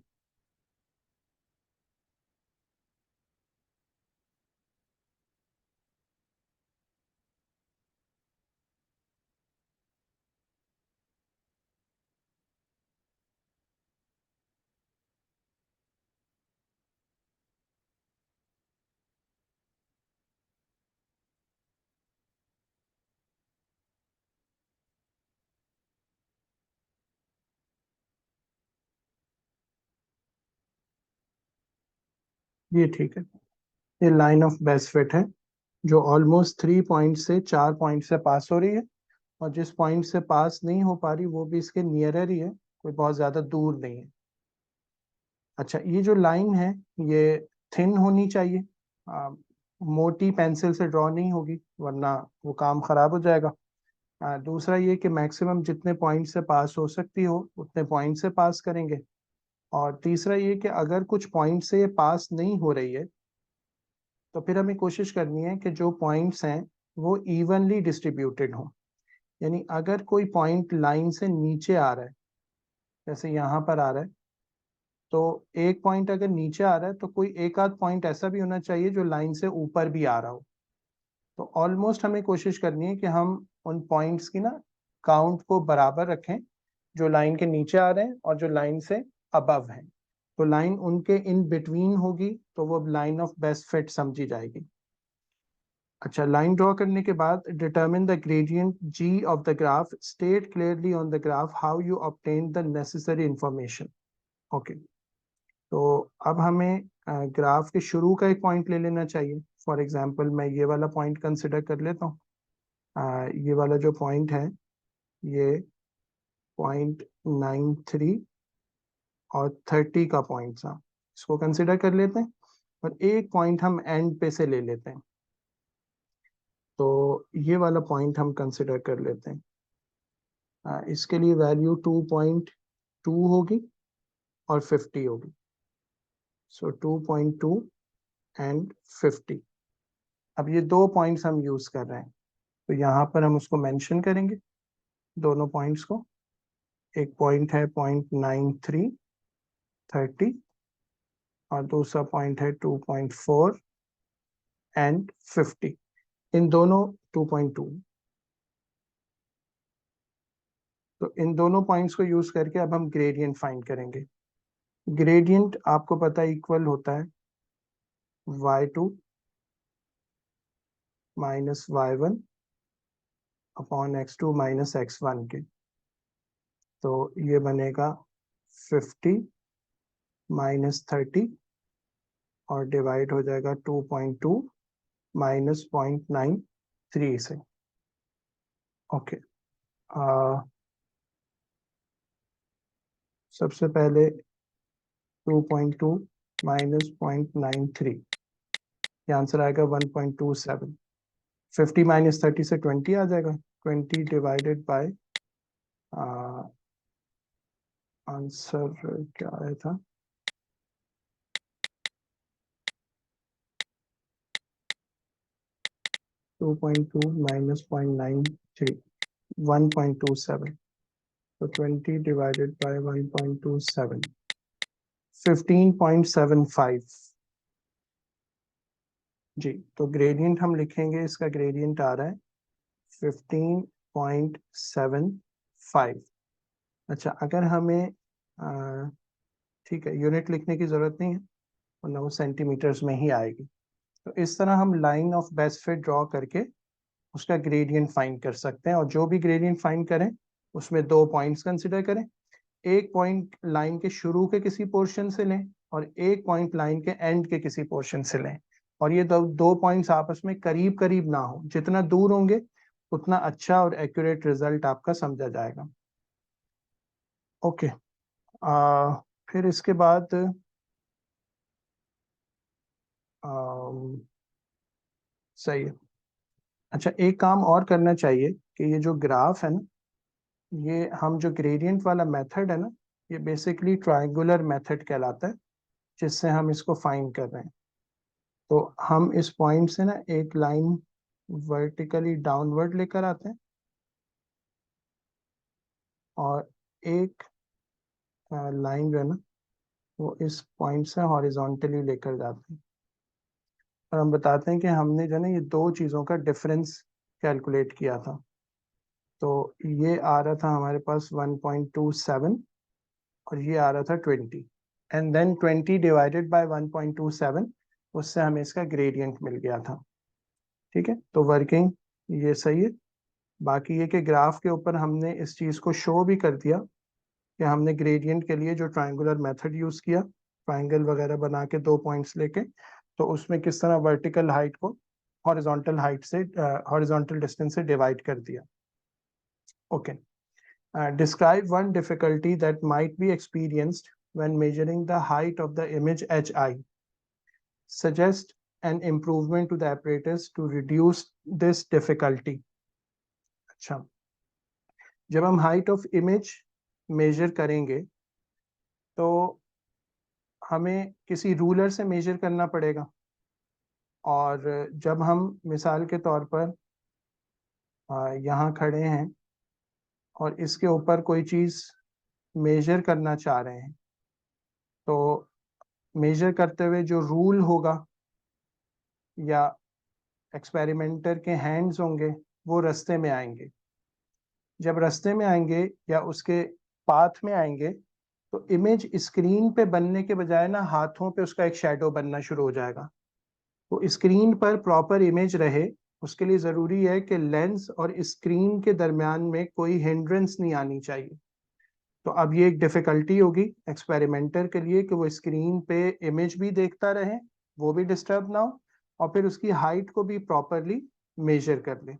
ये ठीक है, ये लाइन ऑफ बेस्ट फिट है जो ऑलमोस्ट 3 पॉइंट से 4 पॉइंट से पास हो रही है, और जिस पॉइंट से पास नहीं हो पा रही वो भी इसके नियरर ही है, कोई बहुत ज्यादा दूर नहीं है। अच्छा, ये जो लाइन है ये थिन होनी चाहिए, मोटी पेंसिल से ड्रॉ नहीं होगी वरना वो काम खराब हो जाएगा। दूसरा ये कि मैक्सिमम जितने पॉइंट से पास हो सकती हो उतने पॉइंट से पास करेंगे। और तीसरा ये कि अगर कुछ पॉइंट से ये पास नहीं हो रही है तो फिर हमें कोशिश करनी है कि जो पॉइंट्स हैं वो इवनली डिस्ट्रीब्यूटेड हों। यानी अगर कोई पॉइंट लाइन से नीचे आ रहा है, जैसे यहाँ पर आ रहा है, तो एक पॉइंट अगर नीचे आ रहा है तो कोई एक आध पॉइंट ऐसा भी होना चाहिए जो लाइन से ऊपर भी आ रहा हो। तो ऑलमोस्ट हमें कोशिश करनी है कि हम उन पॉइंट्स की ना काउंट को बराबर रखें जो लाइन के नीचे आ रहे हैं और जो लाइन से अबव हैं। तो लाइन उनके इन बिटवीन होगी तो वो लाइन ऑफ बेस्ट फिट समझी जाएगी। अच्छा, लाइन ड्रॉ करने के बाद determine the gradient G of the graph, state clearly on the graph how you obtain the necessary information. Okay, तो अब हमें ग्राफ के शुरू का एक पॉइंट ले लेना चाहिए। फॉर एग्जांपल मैं ये वाला पॉइंट कंसिडर कर लेता हूँ। ये वाला जो पॉइंट है ये 0.93 और 30 का पॉइंट था, इसको कंसिडर कर लेते हैं और एक पॉइंट हम एंड पे से ले लेते हैं। तो ये वाला पॉइंट हम कंसिडर कर लेते हैं। इसके लिए वैल्यू 2.2 होगी और 50 होगी। सो 2.2 एंड 50। अब ये दो पॉइंट्स हम यूज कर रहे हैं तो यहाँ पर हम उसको मेंशन करेंगे दोनों पॉइंट्स को। एक पॉइंट है 0.93 30 और दूसरा पॉइंट है 2.4 एंड 50। इन दोनों 2.2, तो इन दोनों पॉइंट्स को यूज करके अब हम ग्रेडियंट फाइंड करेंगे। ग्रेडियंट आपको पता है इक्वल होता है y2 minus y1 upon x2 minus x1 के। तो ये बनेगा 50 माइनस 30 और डिवाइड हो जाएगा 2.2 माइनस 0.93 से। ओके, सबसे पहले 2.2 माइनस 0.93, ये आंसर आएगा 1.27। 50 माइनस 30 से 20 आ जाएगा। 20 डिवाइडेड बाय आंसर क्या आया था, 2.2 माइनस 0.93, 1.27। तो 20 डिवाइडेड बाय 1.27, 15.75। जी, तो ग्रेडियंट हम लिखेंगे, इसका ग्रेडियंट आ रहा है 15.75। अच्छा, अगर हमें ठीक है, यूनिट लिखने की जरूरत नहीं है वरना वो सेंटीमीटर्स में ही आएगी। तो इस तरह हम line of best fit draw करके उसका ग्रेडियंट फाइंड कर सकते हैं, और जो भी ग्रेडियंट फाइंड करें उसमें दो पॉइंट्स कंसिडर करें। एक पॉइंट लाइन के शुरू के किसी पोर्शन से लें और एक पॉइंट लाइन के एंड के किसी पोर्शन से लें, और ये दो पॉइंट्स आपस में करीब करीब ना हो, जितना दूर होंगे उतना अच्छा और एक्यूरेट रिजल्ट आपका समझा जाएगा। ओके, फिर इसके बाद सही है। अच्छा, एक काम और करना चाहिए कि ये जो ग्राफ है ना, ये हम जो ग्रेडियंट वाला मेथड है ना, ये बेसिकली ट्रायंगुलर मेथड कहलाता है जिससे हम इसको फाइंड कर रहे हैं। तो हम इस पॉइंट से ना एक लाइन वर्टिकली डाउनवर्ड लेकर आते हैं और एक लाइन जो है ना वो इस पॉइंट से हॉरिजॉन्टली लेकर जाते हैं, और हम बताते हैं कि हमने जो है ना ये दो चीज़ों का डिफरेंस कैलकुलेट किया था। तो ये आ रहा था हमारे पास 1.27 और ये आ रहा था 20, एंड देन 20 डिवाइडेड बाय 1.27, उससे हमें इसका ग्रेडियंट मिल गया था। ठीक है, तो वर्किंग ये सही है। बाकी ये कि ग्राफ के ऊपर हमने इस चीज़ को शो भी कर दिया कि हमने ग्रेडियंट के लिए जो ट्रायंगुलर मेथड यूज़ किया ट्राइंगल वगैरह बना के 2 पॉइंट्स लेके, तो उसमें किस तरह वर्टिकल हाइट को हॉरिजॉन्टल हाइट से हॉरिजॉन्टल डिस्टेंस से डिवाइड कर दिया. Okay. Describe one difficulty that might be experienced when measuring the height of the image HI. Suggest an improvement to the apparatus to reduce this difficulty. अच्छा, जब हम height of image measure करेंगे तो हमें किसी ruler से major करना पड़ेगा. और जब हम मिसाल के तौर पर यहाँ खड़े हैं और इसके ऊपर कोई चीज़ मेजर करना चाह रहे हैं, तो मेजर करते हुए जो रूल होगा या एक्सपेरिमेंटर के हैंड्स होंगे वो रास्ते में आएंगे. जब रास्ते में आएंगे या उसके पाथ में आएंगे तो इमेज स्क्रीन पे बनने के बजाय ना हाथों पे उसका एक शैडो बनना शुरू हो जाएगा. तो स्क्रीन पर प्रॉपर इमेज रहे उसके लिए ज़रूरी है कि लेंस और स्क्रीन के दरमियान में कोई हिंड्रेंस नहीं आनी चाहिए. तो अब ये एक डिफ़िकल्टी होगी एक्सपेरिमेंटर के लिए कि वो स्क्रीन पे इमेज भी देखता रहे, वो भी डिस्टर्ब ना हो, और फिर उसकी हाइट को भी प्रॉपरली मेजर कर ले.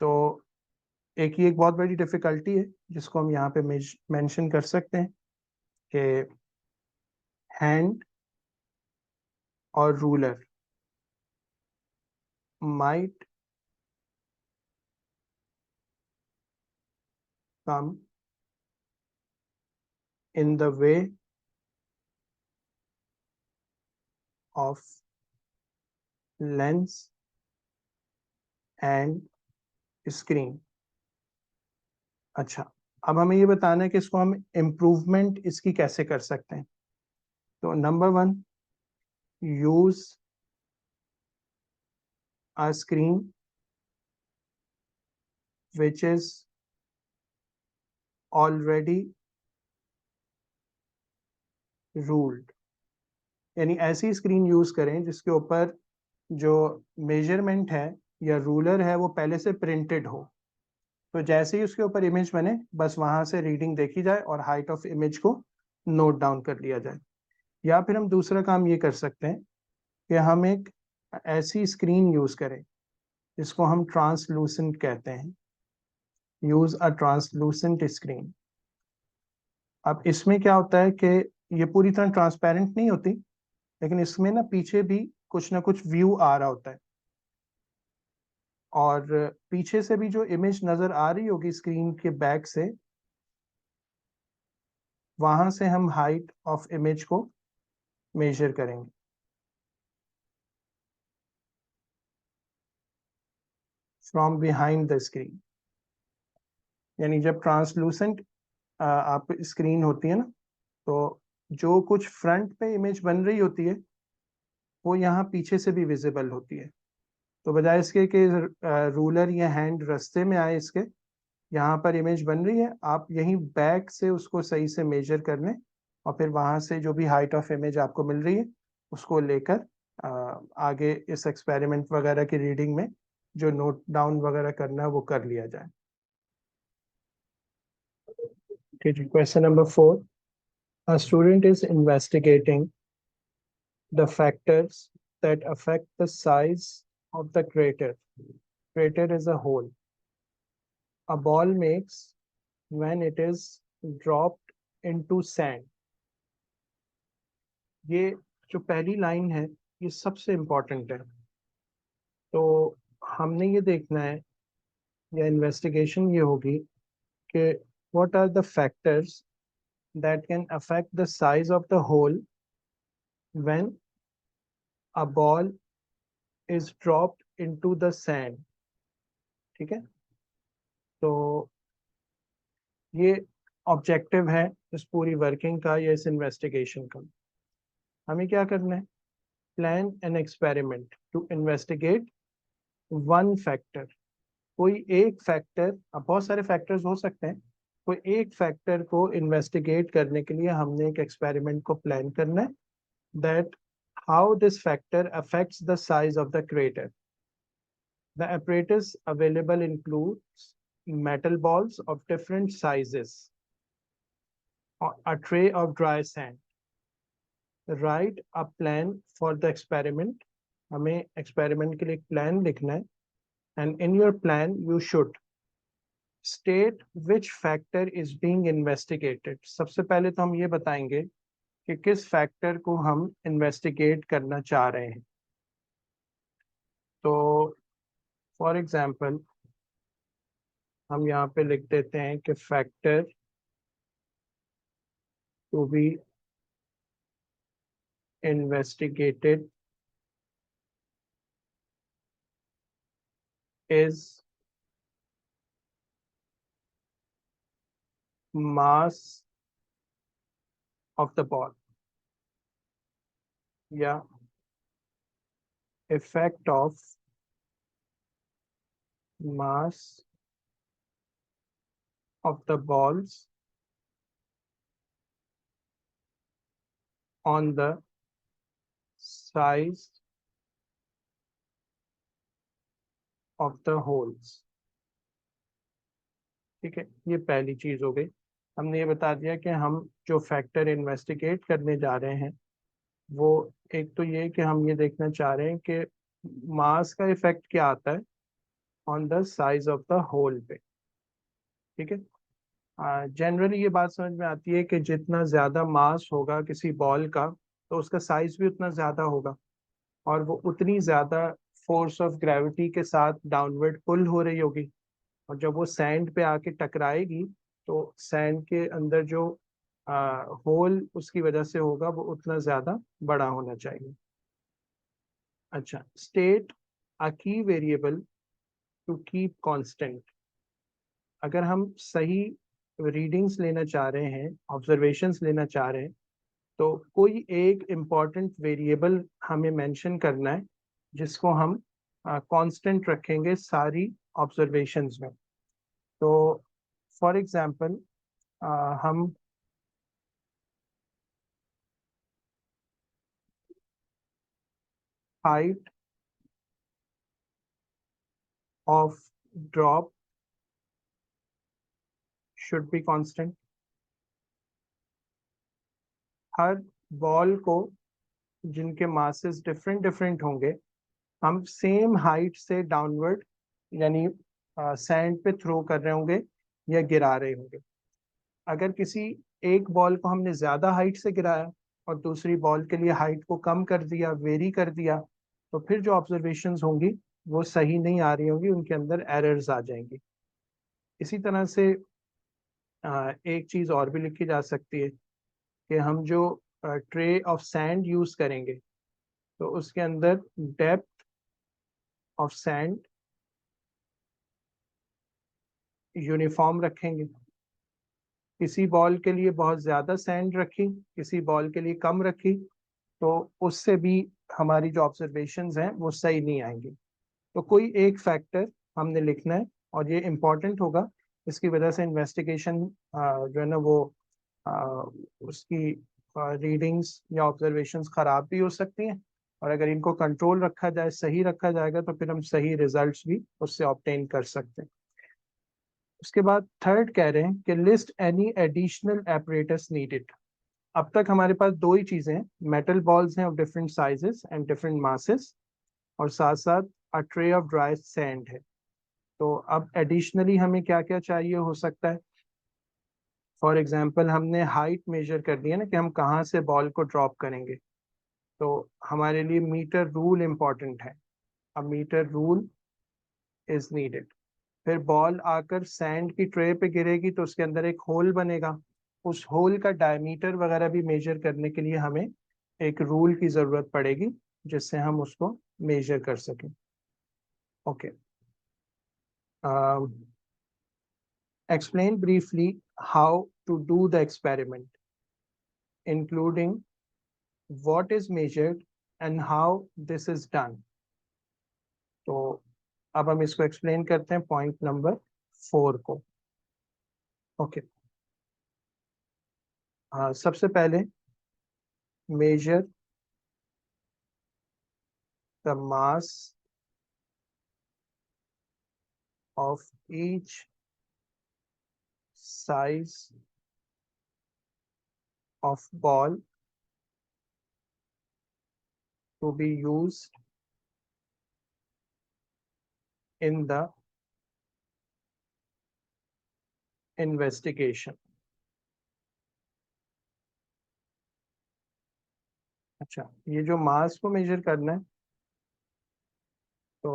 तो एक ये एक बहुत बड़ी डिफ़िकल्टी है जिसको हम यहाँ पे मेंशन कर सकते हैं कि हैंड और ruler might come in the way of lens and screen. अच्छा, अब हमें ये बताना है कि इसको हम इम्प्रूवमेंट इसकी कैसे कर सकते हैं. तो number 1, use a screen which is already ruled. यानी ऐसी स्क्रीन यूज करें जिसके ऊपर जो मेजरमेंट है या रूलर है वो पहले से प्रिंटेड हो. तो जैसे ही उसके ऊपर इमेज बने बस वहां से रीडिंग देखी जाए और हाइट ऑफ इमेज को नोट डाउन कर लिया जाए. या फिर हम दूसरा काम ये कर सकते हैं कि हम एक ऐसी स्क्रीन यूज करें जिसको हम ट्रांसलूसेंट कहते हैं. Use a translucent screen. अब इसमें क्या होता है कि ये पूरी तरह ट्रांसपेरेंट नहीं होती, लेकिन इसमें ना पीछे भी कुछ ना कुछ व्यू आ रहा होता है. और पीछे से भी जो इमेज नजर आ रही होगी स्क्रीन के बैक से, वहां से हम हाइट ऑफ इमेज को मेजर करेंगे. From behind the screen. यानी जब ट्रांसलूसेंट आप स्क्रीन होती है ना, तो जो कुछ फ्रंट पे इमेज बन रही होती है वो यहाँ पीछे से भी विजिबल होती है. तो बजाय इसके कि रूलर या हैंड रास्ते में आए इसके, यहाँ पर इमेज बन रही है, आप यहीं बैक से उसको सही से मेजर कर लें और फिर वहाँ से जो भी हाइट ऑफ इमेज आपको मिल रही है उसको लेकर आगे इस एक्सपेरिमेंट वगैरह की रीडिंग में जो नोट डाउन वगैरह करना है वो कर लिया जाए. ठीक है. Question number 4. A student is investigating the factors that affect the size of the crater as a whole. A ball makes when it is dropped into sand. ये जो पहली लाइन है ये सबसे इम्पोर्टेंट है. तो हमने ये देखना है या इन्वेस्टिगेशन ये होगी कि what are the factors that can affect the size of the hole when a ball is dropped into the sand. ठीक है. तो ये ऑब्जेक्टिव है इस पूरी वर्किंग का या इस इन्वेस्टिगेशन का. हमें क्या करना है? Plan an experiment to investigate one factor. कोई एक फैक्टर, अब बहुत सारे फैक्टर्स हो सकते हैं, कोई एक फैक्टर को इन्वेस्टिगेट करने के लिए हमने एक एक्सपेरिमेंट को प्लान करना है. That how this factor affects the size of the crater. The apparatus available includes metal balls of different sizes, a tray of dry sand. Right a plan for the experiment, हमें experiment के लिए एक plan लिखना है। And in your plan you should state which factor is being investigated. सबसे पहले तो हम ये बताएंगे कि किस फैक्टर को हम इन्वेस्टिगेट करना चाह रहे हैं। तो फॉर एग्जांपल हम यहाँ पे लिख देते हैं कि factor to be investigated is mass of the ball या effect of mass of the balls on the size of the holes। ठीक है, ये पहली चीज हो गई। हमने ये बता दिया कि हम जो फैक्टर इन्वेस्टिगेट करने जा रहे हैं वो एक तो ये कि हम ये देखना चाह रहे हैं कि मास का इफेक्ट क्या आता है on the size of the hole पे। ठीक है, जनरली ये बात समझ में आती है कि जितना ज्यादा मास होगा किसी बॉल का तो उसका साइज भी उतना ज्यादा होगा और वो उतनी ज्यादा फोर्स ऑफ ग्रेविटी के साथ डाउनवर्ड पुल हो रही होगी। और जब वो सैंड पे आके टकराएगी तो सैंड के अंदर जो होल उसकी वजह से होगा वो उतना ज्यादा बड़ा होना चाहिए। अच्छा, स्टेट अ की वेरिएबल टू कीप कांस्टेंट। अगर हम सही रीडिंग्स लेना चाह रहे हैं, ऑब्जर्वेशंस लेना चाह रहे हैं, तो कोई एक इम्पॉर्टेंट वेरिएबल हमें मेंशन करना है जिसको हम कांस्टेंट रखेंगे सारी ऑब्जर्वेशंस में। तो फॉर एग्जांपल हम height of drop should be constant. Her ball को जिनके मासेस डिफरेंट डिफरेंट होंगे हम सेम हाइट से डाउनवर्ड यानी सैंड पे थ्रो कर रहे होंगे या गिरा रहे होंगे। अगर किसी एक बॉल को हमने ज्यादा हाइट से गिराया और दूसरी बॉल के लिए हाइट को कम कर दिया, वेरी कर दिया, तो फिर जो ऑब्जर्वेशंस होंगी वो सही नहीं आ रही होंगी, उनके अंदर एरर्स आ जाएंगी। इसी तरह से एक चीज और भी लिखी जा सकती है कि हम जो ट्रे ऑफ सैंड यूज करेंगे तो उसके अंदर डेप्थ ऑफ सैंड यूनिफॉर्म रखेंगे। किसी बॉल के लिए बहुत ज्यादा सैंड रखी, किसी बॉल के लिए कम रखी, तो उससे भी हमारी जो ऑब्जर्वेशंस हैं वो सही नहीं आएंगी। तो कोई एक फैक्टर हमने लिखना है और ये इम्पोर्टेंट होगा। इसकी वजह से इन्वेस्टिगेशन जो है ना वो आ, उसकी रीडिंग्स या ऑब्जर्वेशंस खराब भी हो सकती हैं। और अगर इनको कंट्रोल रखा जाए, सही रखा जाएगा, तो फिर हम सही रिजल्ट्स भी उससे ऑब्टेन कर सकते हैं। उसके बाद थर्ड कह रहे हैं कि list any additional apparatus needed. अब तक हमारे पास दो ही चीजें हैं, मेटल बॉल्स हैं of different sizes and different masses, और साथ साथ a tray of dry sand है। तो अब एडिशनली हमें क्या क्या चाहिए हो सकता है। फॉर एग्जांपल हमने हाइट मेजर कर दी है ना कि हम कहाँ से बॉल को ड्रॉप करेंगे, तो हमारे लिए मीटर रूल इम्पोर्टेंट है। अ मीटर रूल इज नीडेड। फिर बॉल आकर सैंड की ट्रे पे गिरेगी तो उसके अंदर एक होल बनेगा, उस होल का डायमीटर वगैरह भी मेजर करने के लिए हमें एक रूल की जरूरत पड़ेगी जिससे हम उसको मेजर कर सकें। Okay, explain briefly how to do the experiment, including what is measured and how this is done। तो अब हम इसको एक्सप्लेन करते हैं पॉइंट नंबर 4 को। ओके, सबसे पहले measure the mass of each size of ball to be used in the investigation. अच्छा, ये जो मास को मेजर करना है तो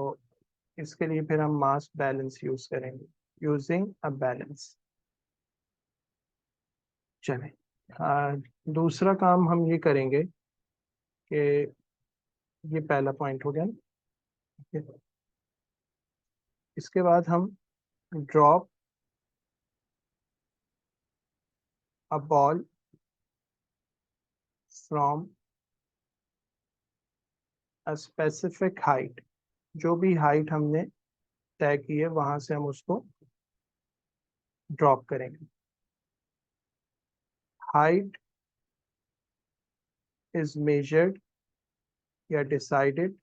इसके लिए फिर हम मास बैलेंस यूज करेंगे, यूजिंग अ बैलेंस। चले, दूसरा काम हम ये करेंगे कि ये पहला पॉइंट हो गया ना, ठीक है? इसके बाद हम drop a ball from a specific height, जो भी हाइट हमने तय की है वहां से हम उसको ड्रॉप करेंगे। हाइट इज मेजर्ड या decided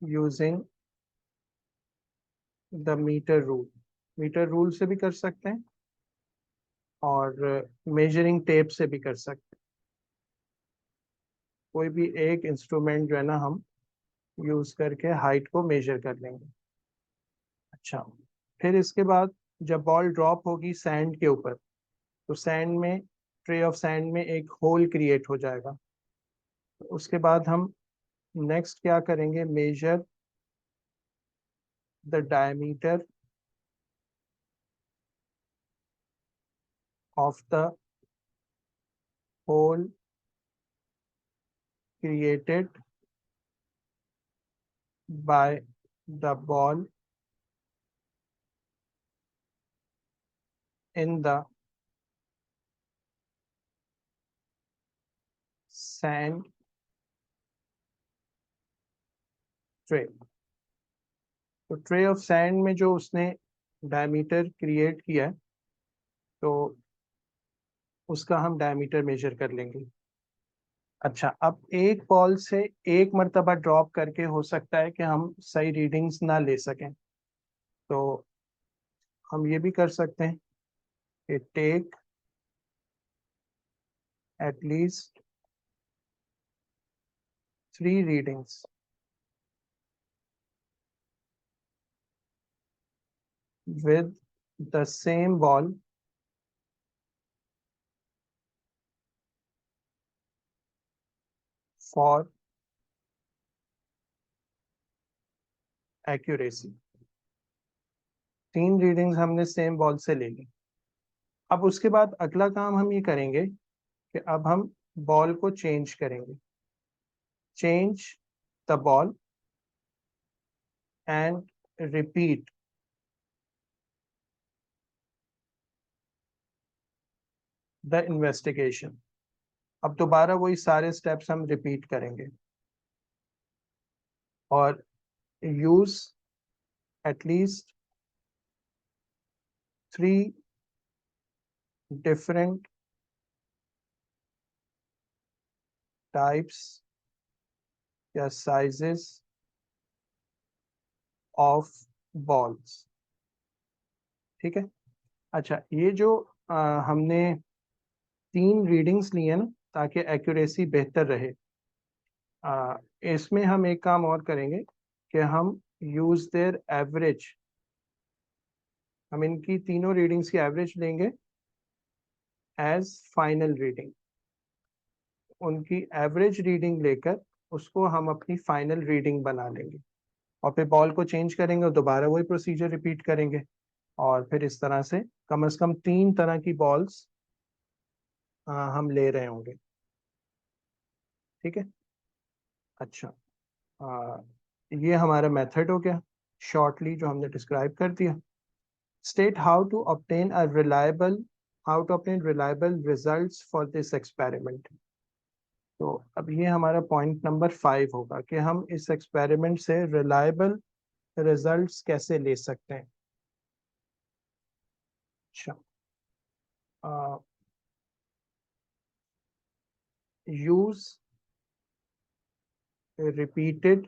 using the metre rule. Metre rule से भी कर सकते हैं और मेजरिंग टेप से भी कर सकते हैं। कोई भी एक इंस्ट्रूमेंट जो है ना हम यूज करके हाइट को मेजर कर लेंगे। अच्छा, फिर इसके बाद जब बॉल ड्रॉप होगी सैंड के ऊपर, तो सैंड में, ट्रे ऑफ सैंड में एक होल क्रिएट हो जाएगा। तो उसके बाद हम नेक्स्ट क्या करेंगे, measure the diameter of the hole created by the ball in the sand tray. तो ट्रे ऑफ सैंड में जो उसने डायमीटर क्रिएट किया है तो उसका हम डायमीटर मेजर कर लेंगे। अच्छा, अब एक बॉल से एक मर्तबा ड्रॉप करके हो सकता है कि हम सही रीडिंग्स ना ले सकें, तो हम ये भी कर सकते हैं कि take at least 3 readings with the same ball for accuracy। 3 readings हमने सेम बॉल से ले ली। अब उसके बाद अगला काम हम ये करेंगे कि अब हम बॉल को चेंज करेंगे। Change the ball and repeat the investigation. अब दोबारा वही सारे स्टेप्स हम रिपीट करेंगे और यूज एटलीस्ट 3 डिफरेंट टाइप्स या साइजेस ऑफ बॉल्स। ठीक है। अच्छा, ये जो हमने 3 रीडिंग्स ली है ना ताकि एक्यूरेसी बेहतर रहे, इसमें हम एक काम और करेंगे कि हम यूज देयर एवरेज, हम इनकी तीनों रीडिंग्स की एवरेज लेंगे एज फाइनल रीडिंग। उनकी एवरेज रीडिंग लेकर उसको हम अपनी फाइनल रीडिंग बना लेंगे और फिर बॉल को चेंज करेंगे और दोबारा वही प्रोसीजर रिपीट करेंगे और फिर इस तरह से कम 3 तरह की बॉल्स हम ले रहे होंगे। ठीक है। अच्छा, ये हमारा मेथड हो गया शॉर्टली जो हमने डिस्क्राइब कर दिया। State how to obtain a reliable, how to obtain reliable results for this experiment. तो अब ये हमारा पॉइंट नंबर 5 होगा कि हम इस एक्सपेरिमेंट से रिलायबल रिजल्ट्स कैसे ले सकते हैं। अच्छा, यूज रिपीटेड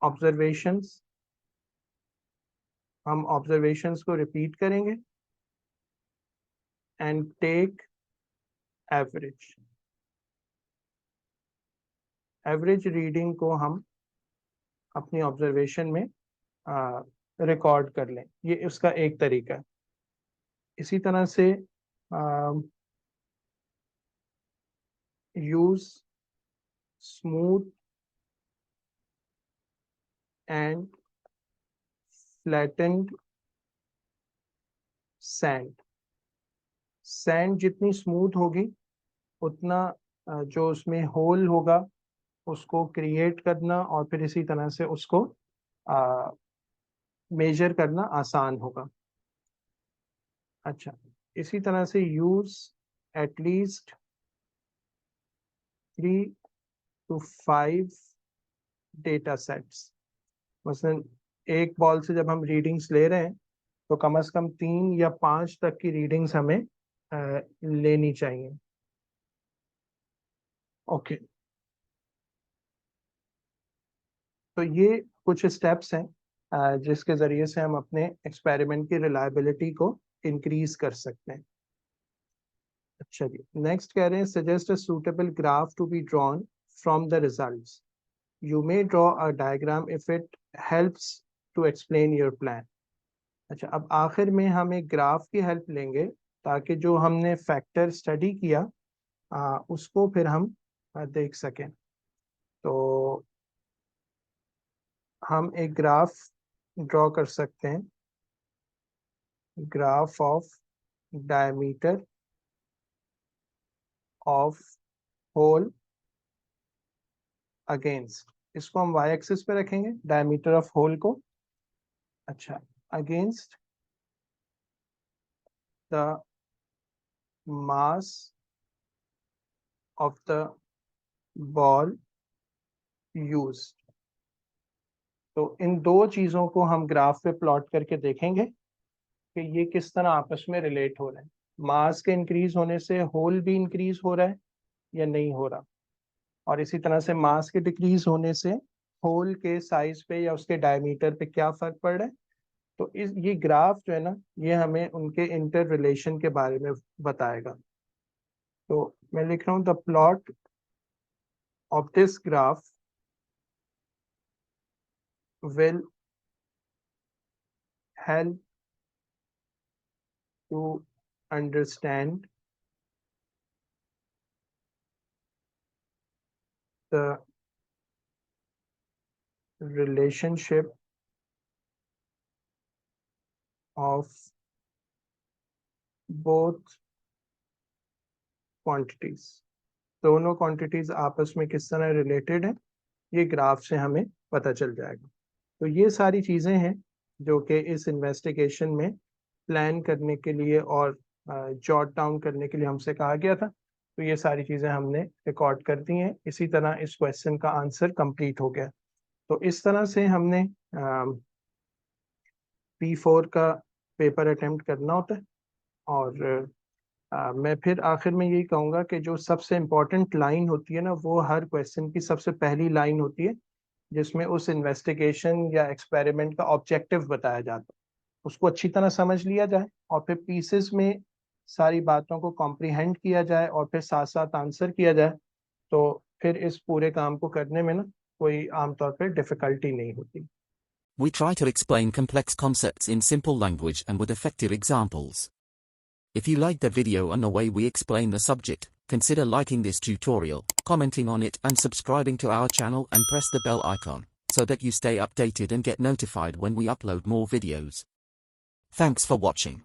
ऑब्जर्वेशंस, हम ऑब्जर्वेशंस को रिपीट करेंगे and take average. Average reading को हम अपनी ऑब्जर्वेशन में रिकॉर्ड कर लें, ये उसका एक तरीका है। इसी तरह से use smooth and flattened sand. Sand जितनी स्मूथ होगी उतना जो उसमें होल होगा उसको क्रिएट करना और फिर इसी तरह से उसको मेजर करना आसान होगा। अच्छा, इसी तरह से use at least 3 to 5 data sets. मसलन एक बॉल से जब हम रीडिंग्स ले रहे हैं तो कम से कम 3 या 5 तक की रीडिंग्स हमें लेनी चाहिए। ओके, तो ये कुछ स्टेप्स हैं जिसके ज़रिए से हम अपने एक्सपेरिमेंट की रिलायबिलिटी को इंक्रीज कर सकते हैं। अच्छा जी, नेक्स्ट कह रहे हैं suggest a suitable graph to be drawn from the results. You may draw a diagram if it helps to explain your plan. अच्छा, अब आखिर में हम एक ग्राफ की हेल्प लेंगे ताकि जो हमने फैक्टर स्टडी किया उसको फिर हम देख सकें। तो हम एक ग्राफ ड्रॉ कर सकते हैं, graph of diameter of hole against, इसको हम वाई एक्सिस पे रखेंगे, डायमीटर ऑफ होल को। अच्छा, against the mass of the ball used. तो इन दो चीज़ों को हम ग्राफ पे प्लॉट करके देखेंगे कि ये किस तरह आपस में रिलेट हो रहे हैं। मास के इंक्रीज होने से होल भी इंक्रीज हो रहा है या नहीं हो रहा, और इसी तरह से मास के डिक्रीज होने से होल के साइज पे या उसके डायमीटर पे क्या फर्क पड़ रहा है। तो ये ग्राफ जो है ना, ये हमें उनके इंटर रिलेशन के बारे में बताएगा। तो मैं लिख रहा हूँ the plot of this graph will help to understand the relationship of both quantities। दोनों क्वांटिटीज आपस में किस तरह रिलेटेड है ये ग्राफ से हमें पता चल जाएगा। तो ये सारी चीज़ें हैं जो कि इस इन्वेस्टिगेशन में प्लान करने के लिए और जॉट डाउन करने के लिए हमसे कहा गया था। तो ये सारी चीज़ें हमने रिकॉर्ड कर दी हैं। इसी तरह इस क्वेश्चन का आंसर कंप्लीट हो गया। तो इस तरह से हमने P4 का पेपर अटेम्प्ट करना होता है। और मैं फिर आखिर में यही कहूँगा कि जो सबसे इम्पोर्टेंट लाइन होती है ना, वो हर क्वेश्चन की सबसे पहली लाइन होती है जिसमें उस इन्वेस्टिगेशन या एक्सपेरिमेंट का ऑब्जेक्टिव बताया जाता है। उसको अच्छी तरह समझ लिया जाए और फिर पीसेस में सारी बातों को कॉम्प्रिहेंड किया जाए और फिर साथ साथ आंसर किया जाए, तो फिर इस पूरे काम को करने में ना कोई आमतौर पर डिफिकल्टी नहीं होती। We try to explain complex concepts in simple language and with effective examples. If you like the video and the way we explain the subject, consider liking this tutorial, commenting on it and subscribing to our channel and press the bell icon, so that you stay updated and get notified when we upload more videos. Thanks for watching.